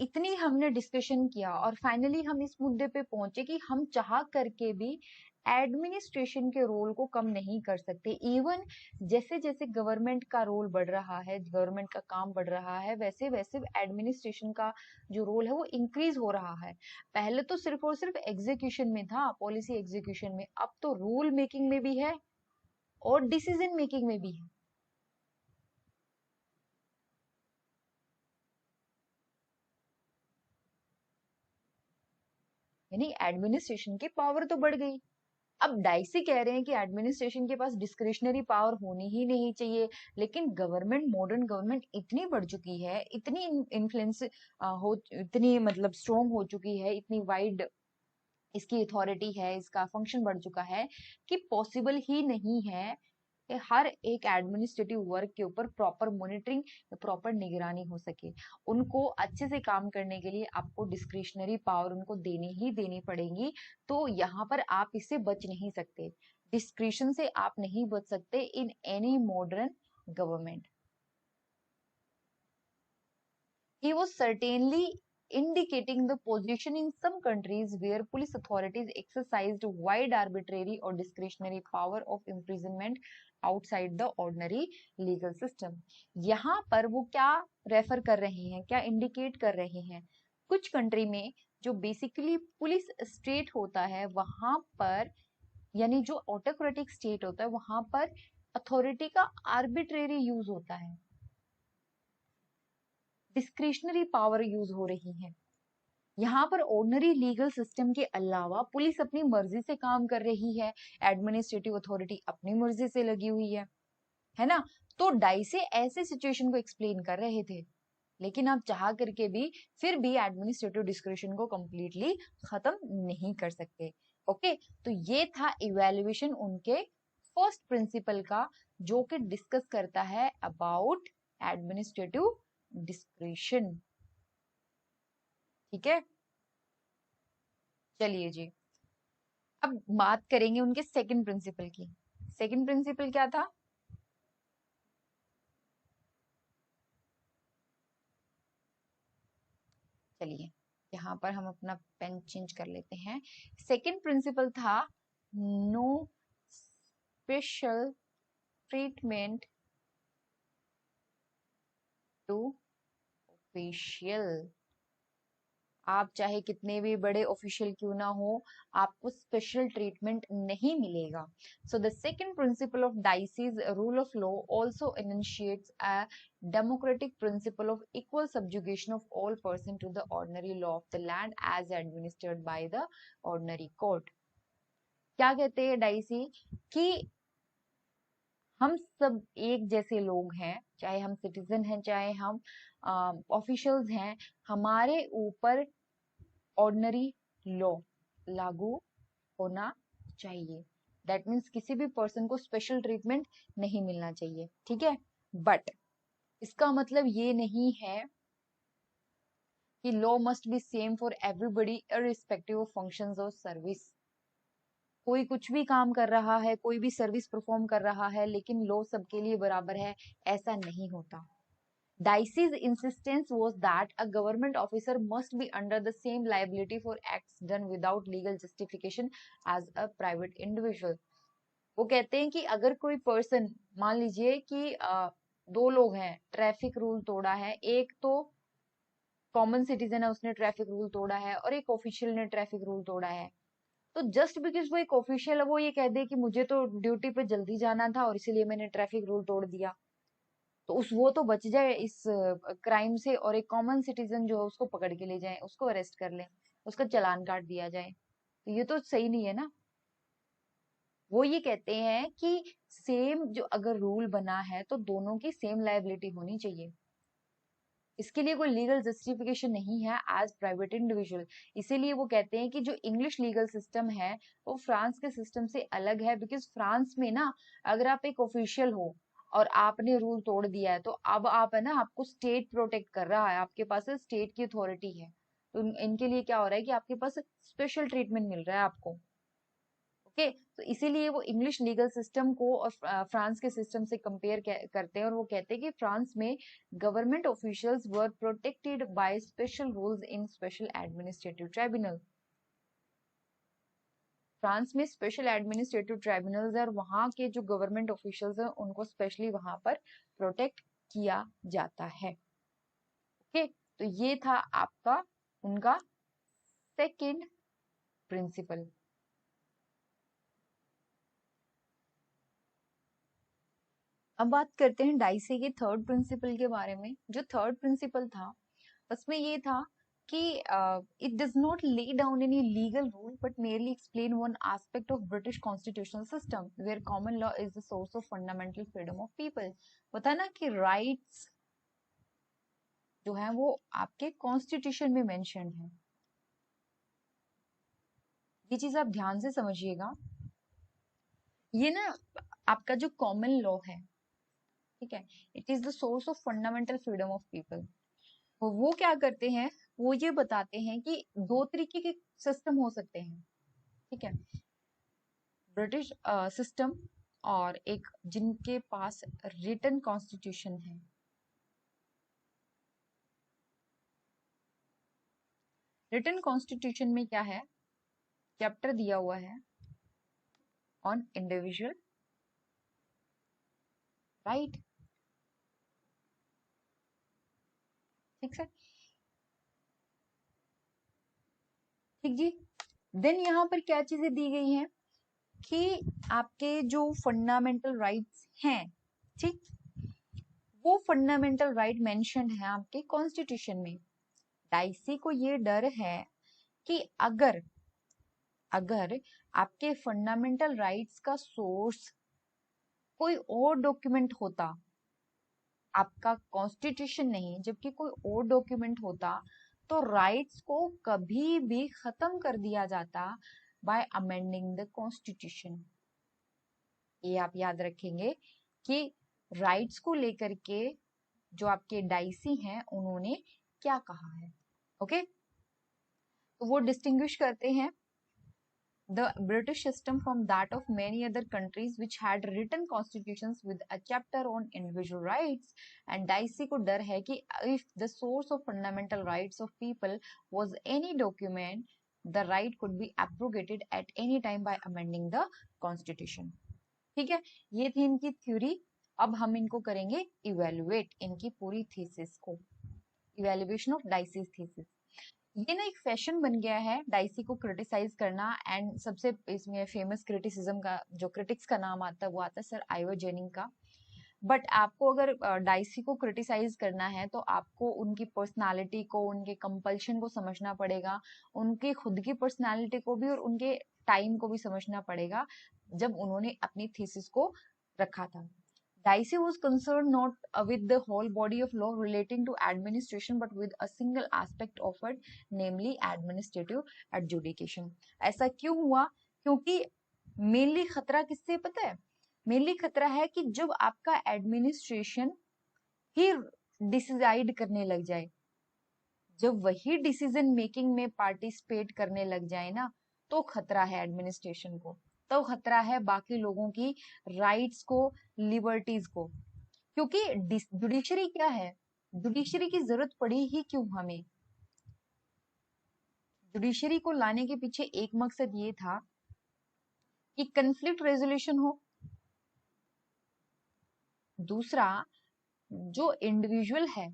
इतनी हमने डिस्कशन किया और फाइनली हम इस मुद्दे पे पहुंचे कि हम चाह करके भी एडमिनिस्ट्रेशन के रोल को कम नहीं कर सकते। इवन जैसे जैसे गवर्नमेंट का रोल बढ़ रहा है, गवर्नमेंट का काम बढ़ रहा है, वैसे वैसे एडमिनिस्ट्रेशन का जो रोल है वो इंक्रीज हो रहा है। पहले तो सिर्फ और सिर्फ एग्जीक्यूशन में था, पॉलिसी एग्जीक्यूशन में, अब तो रूल मेकिंग में भी है और डिसीजन मेकिंग में भी है। यानी एडमिनिस्ट्रेशन की पावर तो बढ़ गई। अब डाइसी कह रहे हैं कि एडमिनिस्ट्रेशन के पास डिस्क्रिशनरी पावर होनी ही नहीं चाहिए, लेकिन गवर्नमेंट, मॉडर्न गवर्नमेंट इतनी बढ़ चुकी है, इतनी इन्फ्लुएंस हो, इतनी मतलब स्ट्रोंग हो चुकी है, इतनी वाइड इसकी अथॉरिटी है, इसका फंक्शन बढ़ चुका है कि पॉसिबल ही नहीं है कि हर एक एडमिनिस्ट्रेटिव वर्क के ऊपर प्रॉपर मॉनिटरिंग, प्रॉपर निगरानी हो सके। उनको अच्छे से काम करने के लिए आपको डिस्क्रिशनरी पावर उनको देनी ही देनी पड़ेगी। तो यहाँ पर आप इससे बच नहीं सकते, डिस्क्रिशन से आप नहीं बच सकते in any modern government. He was certainly indicating the position in some countries where police authorities exercised wide arbitrary or discretionary power of imprisonment outside the ordinary legal system. यहाँ पर वो क्या रेफर कर रहे हैं, क्या इंडिकेट कर रहे हैं? कुछ कंट्री में जो बेसिकली पुलिस स्टेट होता है वहां पर, यानी जो ऑटोक्रेटिक स्टेट होता है वहां पर अथॉरिटी का आर्बिट्रेरी यूज होता है, डिस्क्रिशनरी पावर यूज हो रही है। यहाँ पर ऑर्डिनरी लीगल सिस्टम के अलावा पुलिस अपनी मर्जी से काम कर रही है, एडमिनिस्ट्रेटिव अथॉरिटी अपनी मर्जी से लगी हुई है ना। तो डाइसे ऐसे सिचुएशन को एक्सप्लेन कर रहे थे, लेकिन आप चाह करके भी फिर भी एडमिनिस्ट्रेटिव डिस्क्रिप्शन को कंप्लीटली खत्म नहीं कर सकते। ओके, तो ये था इवैल्यूएशन उनके फर्स्ट प्रिंसिपल का, जो कि डिस्कस करता है अबाउट एडमिनिस्ट्रेटिव डिस्क्रिप्शन। ठीक है, चलिए जी, अब बात करेंगे उनके सेकंड प्रिंसिपल की। सेकंड प्रिंसिपल क्या था? चलिए यहाँ पर हम अपना पेन चेंज कर लेते हैं। सेकंड प्रिंसिपल था no special treatment to official. आप चाहे कितने भी बड़े ऑफिशियल क्यों ना हो, आपको स्पेशल ट्रीटमेंट नहीं मिलेगा। So the second principle of Dicey's rule of law also initiates a democratic principle of equal subjugation of all person to the ordinary law of the land as administered by the ordinary court। क्या कहते हैं dicey कि हम सब एक जैसे लोग हैं, चाहे हम सिटीजन हैं चाहे हम ऑफिशियल्स हैं, हमारे ऊपर ऑर्डिनरी लॉ लागू होना चाहिए। दैट मीन्स किसी भी पर्सन को स्पेशल ट्रीटमेंट नहीं मिलना चाहिए। ठीक है, बट इसका मतलब ये नहीं है कि law must be same for everybody irrespective of functions और सर्विस। कोई कुछ भी काम कर रहा है, कोई भी सर्विस परफॉर्म कर रहा है, लेकिन लॉ सबके लिए बराबर है, ऐसा नहीं होता। Dicey's insistence was that a government officer must be under the same liability for acts done without legal justification as a private individual। वो कहते हैं कि अगर कोई पर्सन, मान लीजिए कि दो लोग हैं, ट्रैफिक रूल तोड़ा है, एक तो कॉमन सिटीजन है उसने ट्रैफिक रूल तोड़ा है, और एक ऑफिशियल ने ट्रैफिक रूल तोड़ा है, तो जस्ट बिकॉज वो एक ऑफिशियल है वो ये कह दे कि मुझे तो ड्यूटी पे जल्दी जाना था और इसीलिए मैंने ट्रैफिक रूल तोड़ दिया, तो उस वो तो बच जाए इस क्राइम से, और एक कॉमन सिटीजन जो है उसको पकड़ के ले जाए, उसको अरेस्ट कर ले, उसका चालान काट दिया जाए, तो ये तो सही नहीं है ना। वो ये कहते हैं कि सेम जो अगर रूल बना है तो दोनों की सेम लायबिलिटी होनी चाहिए, इसके लिए कोई लीगल जस्टिफिकेशन नहीं है एज प्राइवेट इंडिविजुअल। इसीलिए वो कहते हैं कि जो इंग्लिश लीगल सिस्टम है वो फ्रांस के सिस्टम से अलग है, बिकॉज फ्रांस में ना अगर आप एक ऑफिशियल हो और आपने रूल तोड़ दिया है, तो अब आप है ना, आपको स्टेट प्रोटेक्ट कर रहा है, आपके पास स्टेट की अथॉरिटी है, तो इनके लिए क्या हो रहा है कि आपके पास स्पेशल ट्रीटमेंट मिल रहा है आपको। ओके, तो इसीलिए वो इंग्लिश लीगल सिस्टम को और फ्रांस के सिस्टम से कंपेयर करते हैं, और वो कहते हैं कि फ्रांस में government officials were protected by special rules in special administrative tribunal. France में स्पेशल एडमिनिस्ट्रेटिव ट्राइब्यूनल्स है, और वहां के जो गवर्नमेंट ऑफिशियल्स हैं उनको स्पेशली वहां पर प्रोटेक्ट किया जाता है। ओके, तो ये था आपका उनका सेकंड प्रिंसिपल। अब बात करते हैं डाइसे के थर्ड प्रिंसिपल के बारे में। जो थर्ड प्रिंसिपल था उसमें ये था कि it does not lay down any legal rule but merely explain one aspect of British constitutional system where common law is the source of fundamental freedom of people. पता ना कि राइट्स जो है वो आपके कॉन्स्टिट्यूशन में मेंशन है, ये चीज आप ध्यान से समझिएगा। ये ना आपका जो कॉमन लॉ है, ठीक है, it is the source of fundamental freedom of people. वो क्या करते हैं, वो ये बताते हैं कि दो तरीके के सिस्टम हो सकते हैं, ठीक है, ब्रिटिश सिस्टम और एक जिनके पास रिटन कॉन्स्टिट्यूशन है। रिटन कॉन्स्टिट्यूशन में क्या है, चैप्टर दिया हुआ है ऑन इंडिविजुअल राइट। ठीक है, ठीक जी। देन यहाँ पर क्या चीजें दी गई हैं कि आपके जो फंडामेंटल राइट्स हैं, ठीक, वो फंडामेंटल राइट मेंशन है आपके कॉन्स्टिट्यूशन में। डाइसी को ये डर है कि अगर अगर आपके फंडामेंटल राइट्स का सोर्स कोई और डॉक्यूमेंट होता, आपका कॉन्स्टिट्यूशन नहीं, जबकि कोई और डॉक्यूमेंट होता, तो राइट्स को कभी भी खत्म कर दिया जाता बाय अमेंडिंग द कॉन्स्टिट्यूशन। ये आप याद रखेंगे कि राइट्स को लेकर के जो आपके डाइसी हैं उन्होंने क्या कहा है। ओके, तो वो डिस्टिंग्विश करते हैं the British system from that of many other countries which had written constitutions with a chapter on individual rights, and dicey को डर है कि if the source of fundamental rights of people was any document, the right could be abrogated at any time by amending the constitution। ठीक है, ये थी इनकी theory. अब हम इनको करेंगे इवेलुएट, इनकी पूरी थीसिस को, इवेल्युएशन ऑफ डाइसीज थीसिस। ये ना एक फैशन बन गया है डाइसी को क्रिटिसाइज करना, एंड सबसे इसमें फेमस क्रिटिसिज्म का जो क्रिटिक्स का नाम आता है वो आता है सर आइवर जेनिंग का। बट आपको अगर डाइसी को क्रिटिसाइज करना है तो आपको उनकी पर्सनालिटी को, उनके कंपल्शन को समझना पड़ेगा, उनकी खुद की पर्सनालिटी को भी और उनके टाइम को भी समझना पड़ेगा जब उन्होंने अपनी थीसिस को रखा था। Dicey was concerned not with the whole body of law relating to administration but with a single aspect of it, namely administrative adjudication। ऐसा क्यों हुआ? क्योंकि मेनली खतरा किससे पता है? मेनली खतरा है कि जब आपका एडमिनिस्ट्रेशन ही डिसाइड करने लग जाए, जब वही डिसीजन मेकिंग में पार्टिसिपेट करने लग जाए ना, तो खतरा है एडमिनिस्ट्रेशन को, तो खतरा है बाकी लोगों की राइट्स को, लिबर्टीज को। क्योंकि जुडिशरी क्या है, जुडिशरी की जरूरत पड़ी ही क्यों हमें? जुडिशरी को लाने के पीछे एक मकसद ये था कि कंफ्लिक्ट रेजोल्यूशन हो, दूसरा जो इंडिविजुअल है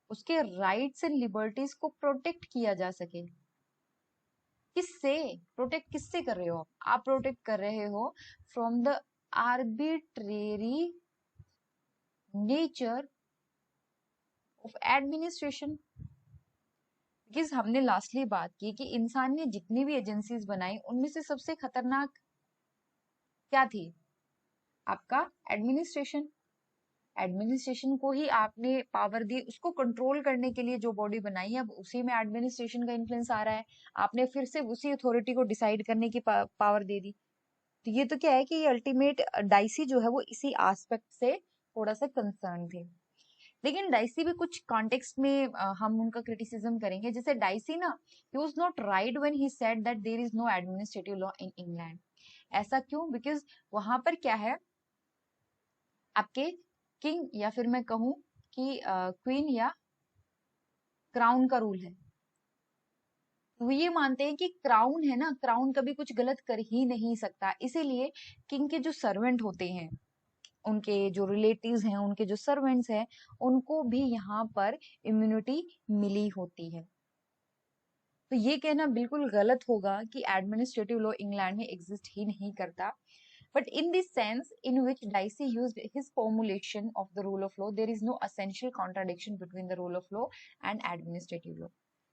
उसके राइट्स एंड लिबर्टीज को प्रोटेक्ट किया जा सके। किससे प्रोटेक्ट, किससे कर रहे हो आप प्रोटेक्ट कर रहे हो from the arbitrary nature of administration. Because हमने लास्टली बात की कि इंसान ने जितनी भी एजेंसीज बनाई उनमें से सबसे खतरनाक क्या थी? आपका एडमिनिस्ट्रेशन। एडमिनिस्ट्रेशन को ही आपने पावर दी, उसको कंट्रोल करने के लिए जो बॉडी बनाई है, अब उसी में एडमिनिस्ट्रेशन का इन्फ्लुएंस आ रहा है, आपने फिर से उसी अथॉरिटी को डिसाइड करने की पावर दे दी। तो ये तो क्या है कि ये अल्टीमेट डाइसी जो है वो इसी एस्पेक्ट से थोड़ा सा कंसर्न थे। लेकिन डाइसी भी कुछ कॉन्टेक्स्ट में हम उनका क्रिटिसिज्म करेंगे। जैसे डाइसी ना, he was not right when he said that there is no administrative law in England. ऐसा क्यों? बिकॉज वहां पर क्या है, आपके किंग या फिर मैं कहूं कि क्वीन या क्राउन का रूल है। वो ये मानते हैं कि क्राउन है ना, क्राउन कभी कुछ गलत कर ही नहीं सकता, इसीलिए किंग के जो सर्वेंट होते हैं, उनके जो रिलेटिव्स हैं, उनके जो सर्वेंट्स हैं, उनको भी यहाँ पर इम्यूनिटी मिली होती है। तो ये कहना बिल्कुल गलत होगा कि एडमिनिस्ट्रेटिव लॉ इंग्लैंड में एग्जिस्ट ही नहीं करता। But in this sense in which Dicey used his formulation of the rule of law, there is no essential contradiction between the rule of law and administrative law।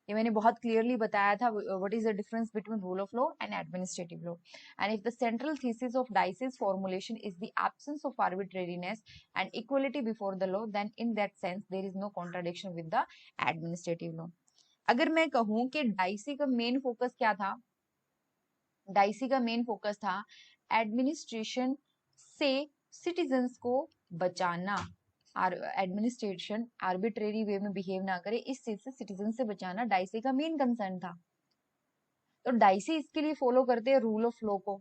ये मैंने बहुत clearly बताया था what is the difference between rule of law and administrative law। And if the central thesis of Dicey's formulation is the absence of arbitrariness and equality before the law, then in that sense there is no contradiction with the administrative law। अगर मैं कहूं कि dicey का main focus क्या था, dicey का main focus था administration से सिटीजन्स को बचाना, एडमिनिस्ट्रेशन आर्बिट्रेरी वे में बिहेव ना करे, इस चीज से सिटीजन से बचाना डाइसी का मेन कंसर्न था। तो डाइसी इसके लिए फॉलो करते हैं रूल ऑफ लॉ को,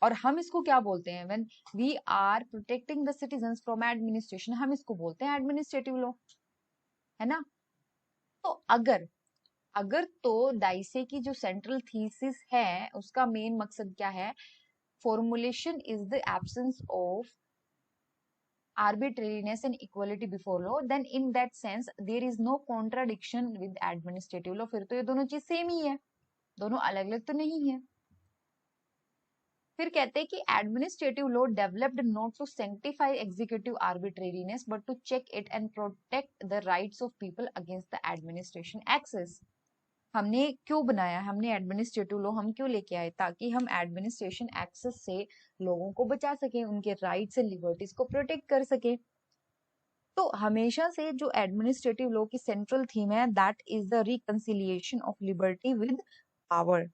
और हम इसको क्या बोलते हैं, when we are protecting the citizens from administration, हम इसको बोलते हैं एडमिनिस्ट्रेटिव लॉ, है ना। तो अगर तो डाइसे की जो सेंट्रल थीसिस है उसका मेन मकसद क्या है, formulation is the absence of arbitrariness and equality before law, then in that sense there is no contradiction with administrative law। फिर तो ये दोनों चीज सेम ही है, दोनों अलग अलग तो नहीं है। फिर कहते हैं कि administrative law developed not to sanctify executive arbitrariness but to check it and protect the rights of people against the administration excess. हमने क्यों बनाया, हमने एडमिनिस्ट्रेटिव लॉ हम क्यों लेके आए, ताकि हम एडमिनिस्ट्रेशन एक्सेस से लोगों को बचा सके, उनके राइट्स एंड लिबर्टीज को प्रोटेक्ट कर सके। तो हमेशा से जो एडमिनिस्ट्रेटिव लॉ की सेंट्रल थीम है that is the reconciliation of liberty with power.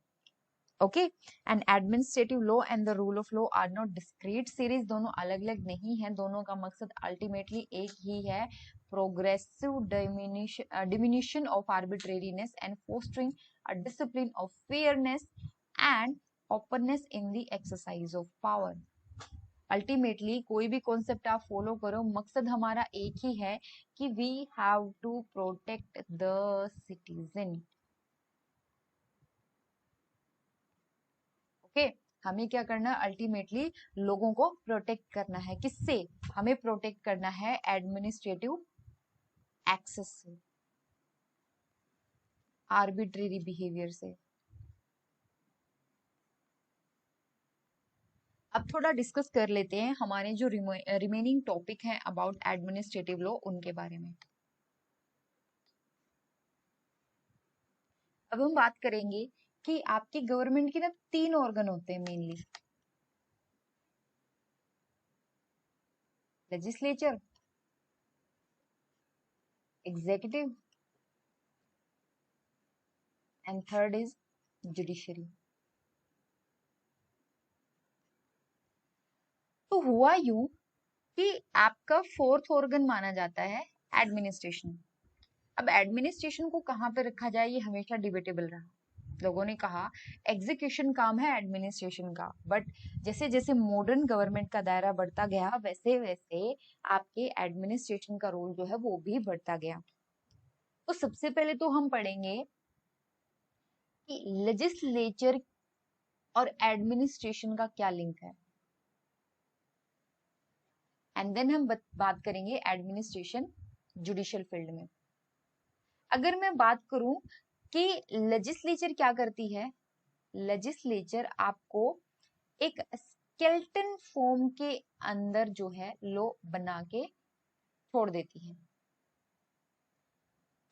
Okay, and administrative law and the rule of law are not discrete series, दोनों अलग अलग नहीं है, दोनों का मकसद अल्टीमेटली एक ही है, progressive diminishing of arbitrariness and fostering a discipline of fairness and openness in the exercise of power. Ultimately कोई भी कॉन्सेप्ट आप फॉलो करो, मकसद हमारा एक ही है कि we have to protect the citizen. Okay, हमें क्या करना है, अल्टीमेटली लोगों को प्रोटेक्ट करना है। किससे हमें प्रोटेक्ट करना है? एडमिनिस्ट्रेटिव एक्सेस से, आर्बिट्रेरी बिहेवियर से। अब थोड़ा डिस्कस कर लेते हैं हमारे जो रिमेनिंग टॉपिक हैं अबाउट एडमिनिस्ट्रेटिव लॉ, उनके बारे में। अब हम बात करेंगे कि आपकी गवर्नमेंट के ना 3 ऑर्गन होते हैं mainly, legislature, executive and third is judiciary. तो हुआ यूं कि आपका फोर्थ ऑर्गन माना जाता है एडमिनिस्ट्रेशन। अब एडमिनिस्ट्रेशन को कहाँ पे रखा जाए, ये हमेशा डिबेटेबल रहा। लोगों ने कहा एग्जीक्यूशन काम है एडमिनिस्ट्रेशन का, बट जैसे जैसे मॉडर्न गवर्नमेंट का दायरा बढ़ता गया वैसे वैसे आपके एडमिनिस्ट्रेशन का रोल जो है वो भी बढ़ता गया। तो सबसे पहले तो हम पढ़ेंगे कि लेजिस्लेचर और एडमिनिस्ट्रेशन का क्या लिंक है, एंड देन हम बात करेंगे एडमिनिस्ट्रेशन जुडिशियल फील्ड में। अगर मैं बात करूं कि लेजिस्लेचर क्या करती है, लेजिस्लेचर आपको एक स्केलेटन फॉर्म के अंदर जो है लॉ बना के छोड़ देती है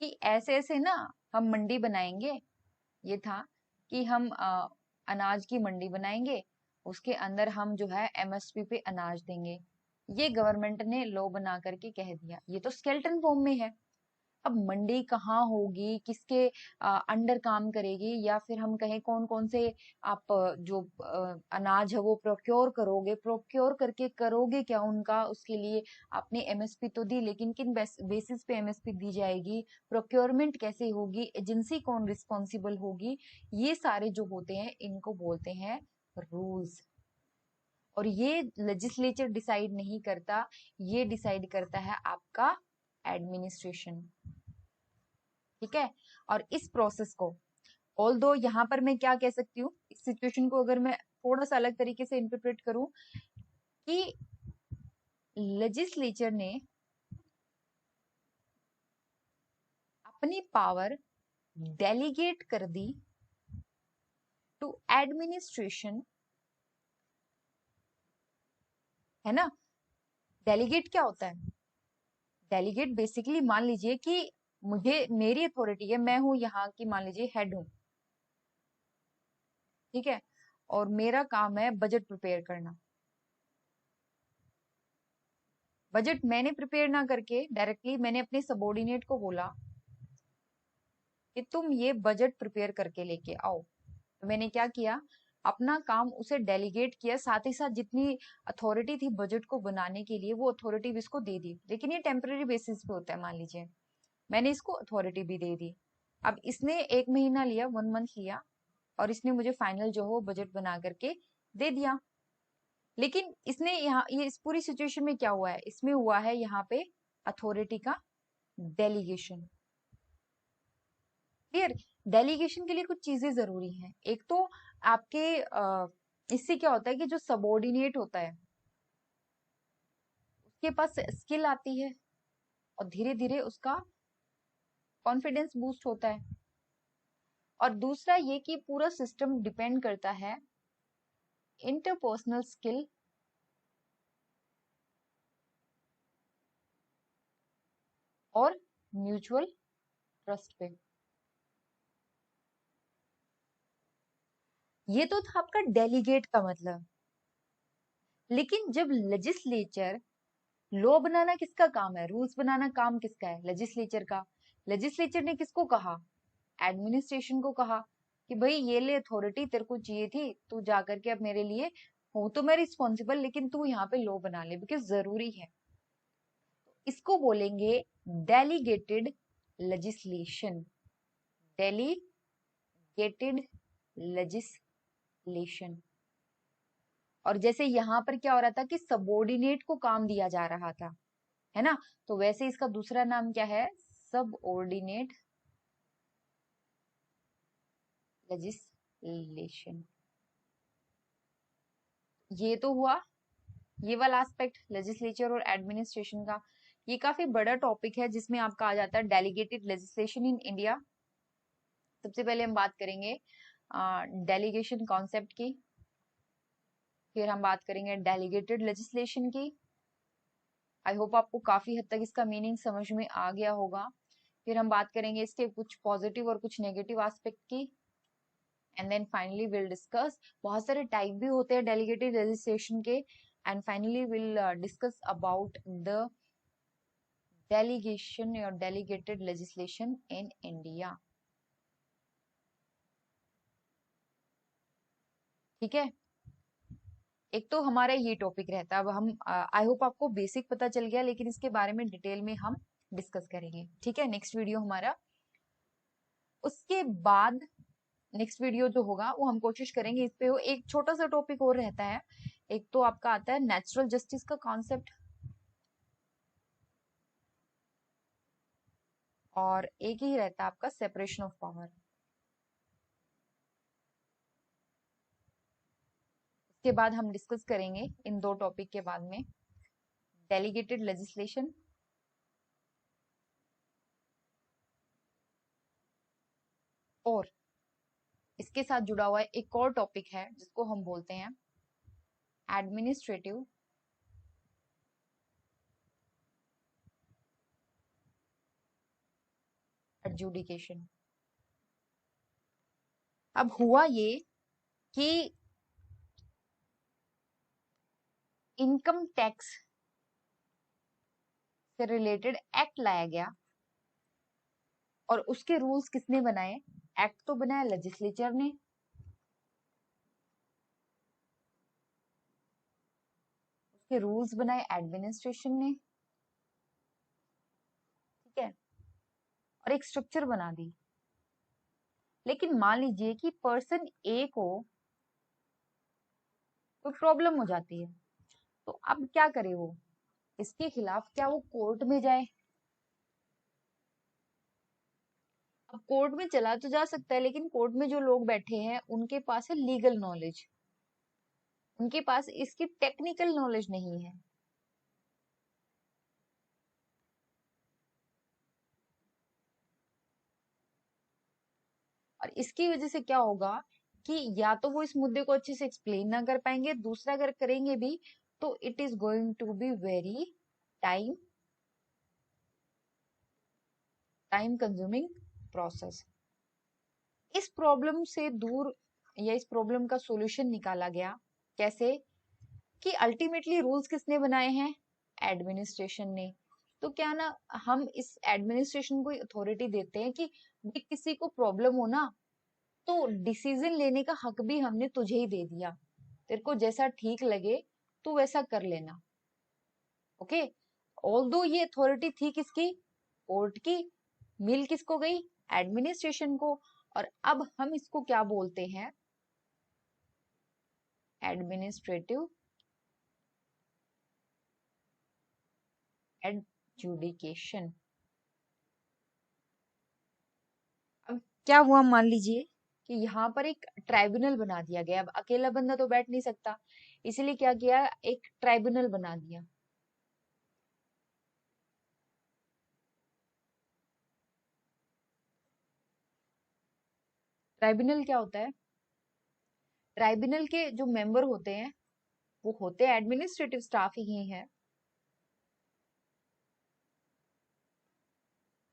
कि ऐसे ऐसे ना हम मंडी बनाएंगे। ये था कि हम अनाज की मंडी बनाएंगे, उसके अंदर हम जो है एमएसपी पे अनाज देंगे। ये गवर्नमेंट ने लॉ बना करके कह दिया, ये तो स्केलेटन फॉर्म में है। अब मंडी कहाँ होगी, किसके अंडर काम करेगी, या फिर हम कहें कौन कौन से आप जो अनाज है वो प्रोक्योर करोगे, प्रोक्योर करके करोगे क्या उनका, उसके लिए आपने एमएसपी तो दी, लेकिन किन बेसिस पे एमएसपी दी जाएगी, प्रोक्योरमेंट कैसे होगी, एजेंसी कौन रिस्पॉन्सिबल होगी, ये सारे जो होते हैं इनको बोलते हैं रूल्स। और ये लेजिस्लेचर डिसाइड नहीं करता, ये डिसाइड करता है आपका एडमिनिस्ट्रेशन। ठीक है, और इस प्रोसेस को ऑल दो यहाँ पर मैं क्या कह सकती हूँ, इस सिचुएशन को अगर मैं थोड़ा सा अलग तरीके से इंटरप्रेट करूं कि लेजिस्लेचर ने अपनी पावर डेलीगेट कर दी टू एडमिनिस्ट्रेशन, है ना। डेलीगेट क्या होता है? डेलीगेट बेसिकली मान लीजिए कि मुझे मेरी अथॉरिटी है, मैं हूं यहाँ की मान लीजिए हेड हूं, ठीक है, और मेरा काम है बजट प्रिपेयर करना। बजट मैंने प्रिपेयर ना करके डायरेक्टली मैंने अपने सबॉर्डिनेट को बोला कि तुम ये बजट प्रिपेयर करके लेके आओ। तो मैंने क्या किया, अपना काम उसे डेलीगेट किया, साथ ही साथ जितनी अथॉरिटी थी बजट को बनाने के लिए वो अथॉरिटी भी इसको दे दी, लेकिन ये टेम्पररी बेसिस पे होता है। मान लीजिए मैंने इसको अथॉरिटी भी दे दी, अब इसने 1 महीना लिया, 1 मंथ लिया, और इसने मुझे फाइनल जो हो बजट बना करके दे दिया। लेकिन इसने यहाँ ये इस पूरी सिचुएशन में क्या हुआ है, इसमें हुआ है यहाँ पे अथॉरिटी का डेलीगेशन। क्लियर? डेलीगेशन के लिए कुछ चीजें जरूरी हैं। एक तो आपके इससे क्या होता है कि जो सबॉर्डिनेट होता है उसके पास स्किल आती है और धीरे धीरे उसका कॉन्फिडेंस बूस्ट होता है। और दूसरा ये कि पूरा सिस्टम डिपेंड करता है इंटरपर्सनल स्किल और म्यूचुअल ट्रस्ट पे। ये तो था आपका डेलीगेट का मतलब। लेकिन जब लेजिस्लेचर, लॉ बनाना किसका काम है, रूल्स बनाना काम किसका है, लेजिस्लेचर का। लेजिस्लेचर ने किसको कहा, एडमिनिस्ट्रेशन को कहा कि भाई ये ले अथॉरिटी, तेरे को चाहिए थी, तू जा करके अब मेरे लिए, हो तो मैं रिस्पॉन्सिबल, लेकिन तू यहाँ पे लॉ बना ले बिकॉज जरूरी है। इसको बोलेंगे डेलीगेटेड लेजिस्लेशन, डेलीगेटेड लेजिस्लेशन। और जैसे यहाँ पर क्या हो रहा था कि सबऑर्डिनेट को काम दिया जा रहा था, है ना, तो वैसे इसका दूसरा नाम क्या है, सबऑर्डिनेट लेजिस्लेशन। ये तो हुआ ये वाला एस्पेक्ट लेजिस्लेचर और एडमिनिस्ट्रेशन का। ये काफी बड़ा टॉपिक है जिसमें आपका आ जाता है डेलीगेटेड लेजिस्लेशन इन इंडिया। सबसे पहले हम बात करेंगे डेलीगेशन कॉन्सेप्ट की, फिर हम बात करेंगे डेलीगेटेड लेजिस्लेशन की। आई होप आपको काफी हद तक इसका मीनिंग समझ में आ गया होगा। फिर हम बात करेंगे इसके कुछ पॉजिटिव और कुछ नेगेटिव एस्पेक्ट की, and then finally will discuss, बहुत सारे टाइप भी होते हैं डेलीगेटेड लेजिस्लेशन के, and finally will discuss about the delegation or delegated legislation in India। ठीक है, एक तो हमारा ये टॉपिक रहता है। अब हम, आई होप आपको बेसिक पता चल गया, लेकिन इसके बारे में डिटेल में हम डिस्कस करेंगे, ठीक है, नेक्स्ट वीडियो हमारा। उसके बाद नेक्स्ट वीडियो जो होगा वो हम कोशिश करेंगे इस पे हो, एक छोटा सा टॉपिक और रहता है। एक तो आपका आता है नेचुरल जस्टिस का कॉन्सेप्ट, और एक ही रहता है आपका सेपरेशन ऑफ पावर। इसके बाद हम डिस्कस करेंगे इन दो टॉपिक के बाद में डेलीगेटेड लेजिस्लेशन और इसके साथ जुड़ा हुआ एक और टॉपिक है जिसको हम बोलते हैं एडमिनिस्ट्रेटिव एडजुडिकेशन। अब हुआ ये कि इनकम टैक्स से रिलेटेड एक्ट लाया गया, और उसके रूल्स किसने बनाए, एक्ट तो बनाया लेजिस्लेचर ने, उसके रूल्स बनाए एडमिनिस्ट्रेशन ने, ठीक है, और एक स्ट्रक्चर बना दी। लेकिन मान लीजिए कि पर्सन ए को कोई प्रॉब्लम हो जाती है, तो अब क्या करे वो, इसके खिलाफ क्या वो कोर्ट में जाए। अब कोर्ट में चला तो जा सकता है, लेकिन कोर्ट में जो लोग बैठे हैं उनके पास है लीगल नॉलेज, उनके पास इसकी टेक्निकल नॉलेज नहीं है। और इसकी वजह से क्या होगा कि या तो वो इस मुद्दे को अच्छे से एक्सप्लेन ना कर पाएंगे, दूसरा अगर करेंगे भी तो it is going to be very time time consuming process. इस प्रॉब्लम से दूर, या इस प्रॉब्लम का सॉल्यूशन निकाला गया कैसे, कि अल्टीमेटली रूल्स किसने बनाए हैं, एडमिनिस्ट्रेशन ने। तो क्या ना, हम इस एडमिनिस्ट्रेशन को अथॉरिटी देते हैं कि भाई किसी को प्रॉब्लम हो ना, तो डिसीजन लेने का हक भी हमने तुझे ही दे दिया, तेरे को जैसा ठीक लगे तू वैसा कर लेना। ओके, ऑल्दो ये अथॉरिटी थी किसकी, कोर्ट की, मिल किसको गई, एडमिनिस्ट्रेशन को। और अब हम इसको क्या बोलते हैं, एडमिनिस्ट्रेटिव एडजुडिकेशन। अब क्या हुआ, मान लीजिए कि यहाँ पर एक ट्राइब्यूनल बना दिया गया। अब अकेला बंदा तो बैठ नहीं सकता, इसीलिए क्या किया, एक ट्राइब्यूनल बना दिया। ट्राइब्यूनल क्या होता है, ट्राइब्यूनल के जो मेंबर होते हैं वो होते एडमिनिस्ट्रेटिव स्टाफ ही हैं,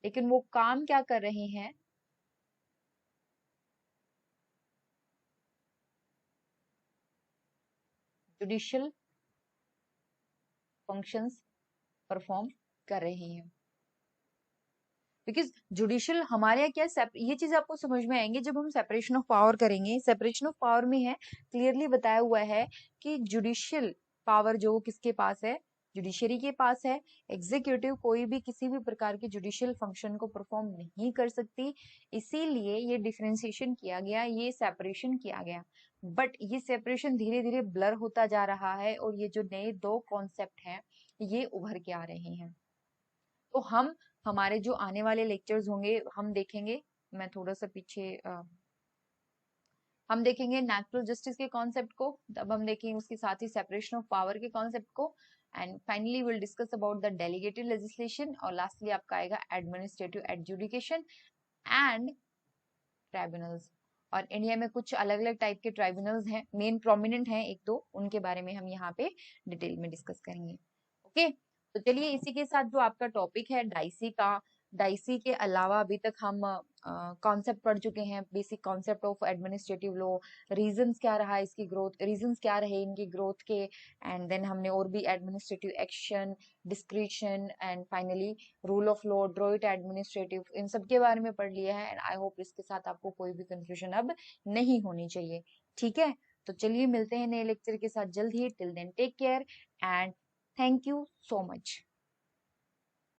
लेकिन वो काम क्या कर रहे हैं? जुडिशियल फंक्शंस परफॉर्म कर रहे हैं। बिकॉज जुडिशियल हमारे यहाँ क्या ये चीज आपको समझ में आएंगे जब हम सेपरेशन ऑफ पावर करेंगे। सेपरेशन ऑफ पावर में है, क्लियरली बताया हुआ है कि जुडिशियल पावर जो किसके पास है, जुडिशरी के पास है। एग्जीक्यूटिव कोई भी किसी भी प्रकार के जुडिशियल फंक्शन को परफॉर्म नहीं कर सकती, इसीलिए ये डिफरेंशिएशन किया गया, ये सेपरेशन किया गया। बट ये सेपरेशन धीरे धीरे ब्लर होता जा रहा है और ये जो नए दो कॉन्सेप्ट हैं ये उभर के आ रहे हैं। तो हम हमारे जो आने वाले लेक्चर्स होंगे हम देखेंगे, मैं थोड़ा सा पीछे हम देखेंगे नेचुरल जस्टिस के कॉन्सेप्ट को, तब हम देखेंगे उसके साथ ही सेपरेशन ऑफ पावर के कॉन्सेप्ट को, and finally will discuss about the delegated legislation, और लास्टली आपका आएगा एडमिनिस्ट्रेटिव एडजुडिकेशन एंड ट्राइब्यूनल्स। और इंडिया में कुछ अलग अलग टाइप के ट्राइब्यूनल्स हैं, मेन प्रोमिनेंट हैं एक दो, उनके बारे में हम यहाँ पे डिटेल में डिस्कस करेंगे। ओके, तो चलिए इसी के साथ जो आपका टॉपिक है डाइसी का, डाइसी के अलावा अभी तक हम कॉन्सेप्ट पढ़ चुके हैं, basic concept of administrative law, reasons क्या रहा इसकी ग्रोथ, रीजंस क्या रहे इनकी ग्रोथ के, एंड देन हमने और भी administrative action, discretion, and finally rule of law, droit administrative, इन सब के बारे में पढ़ लिया है। एंड आई होप इसके साथ आपको कोई भी कंफ्यूजन अब नहीं होनी चाहिए। ठीक है, तो चलिए मिलते हैं नए लेक्चर के साथ जल्द ही। Till then take care and thank you so much.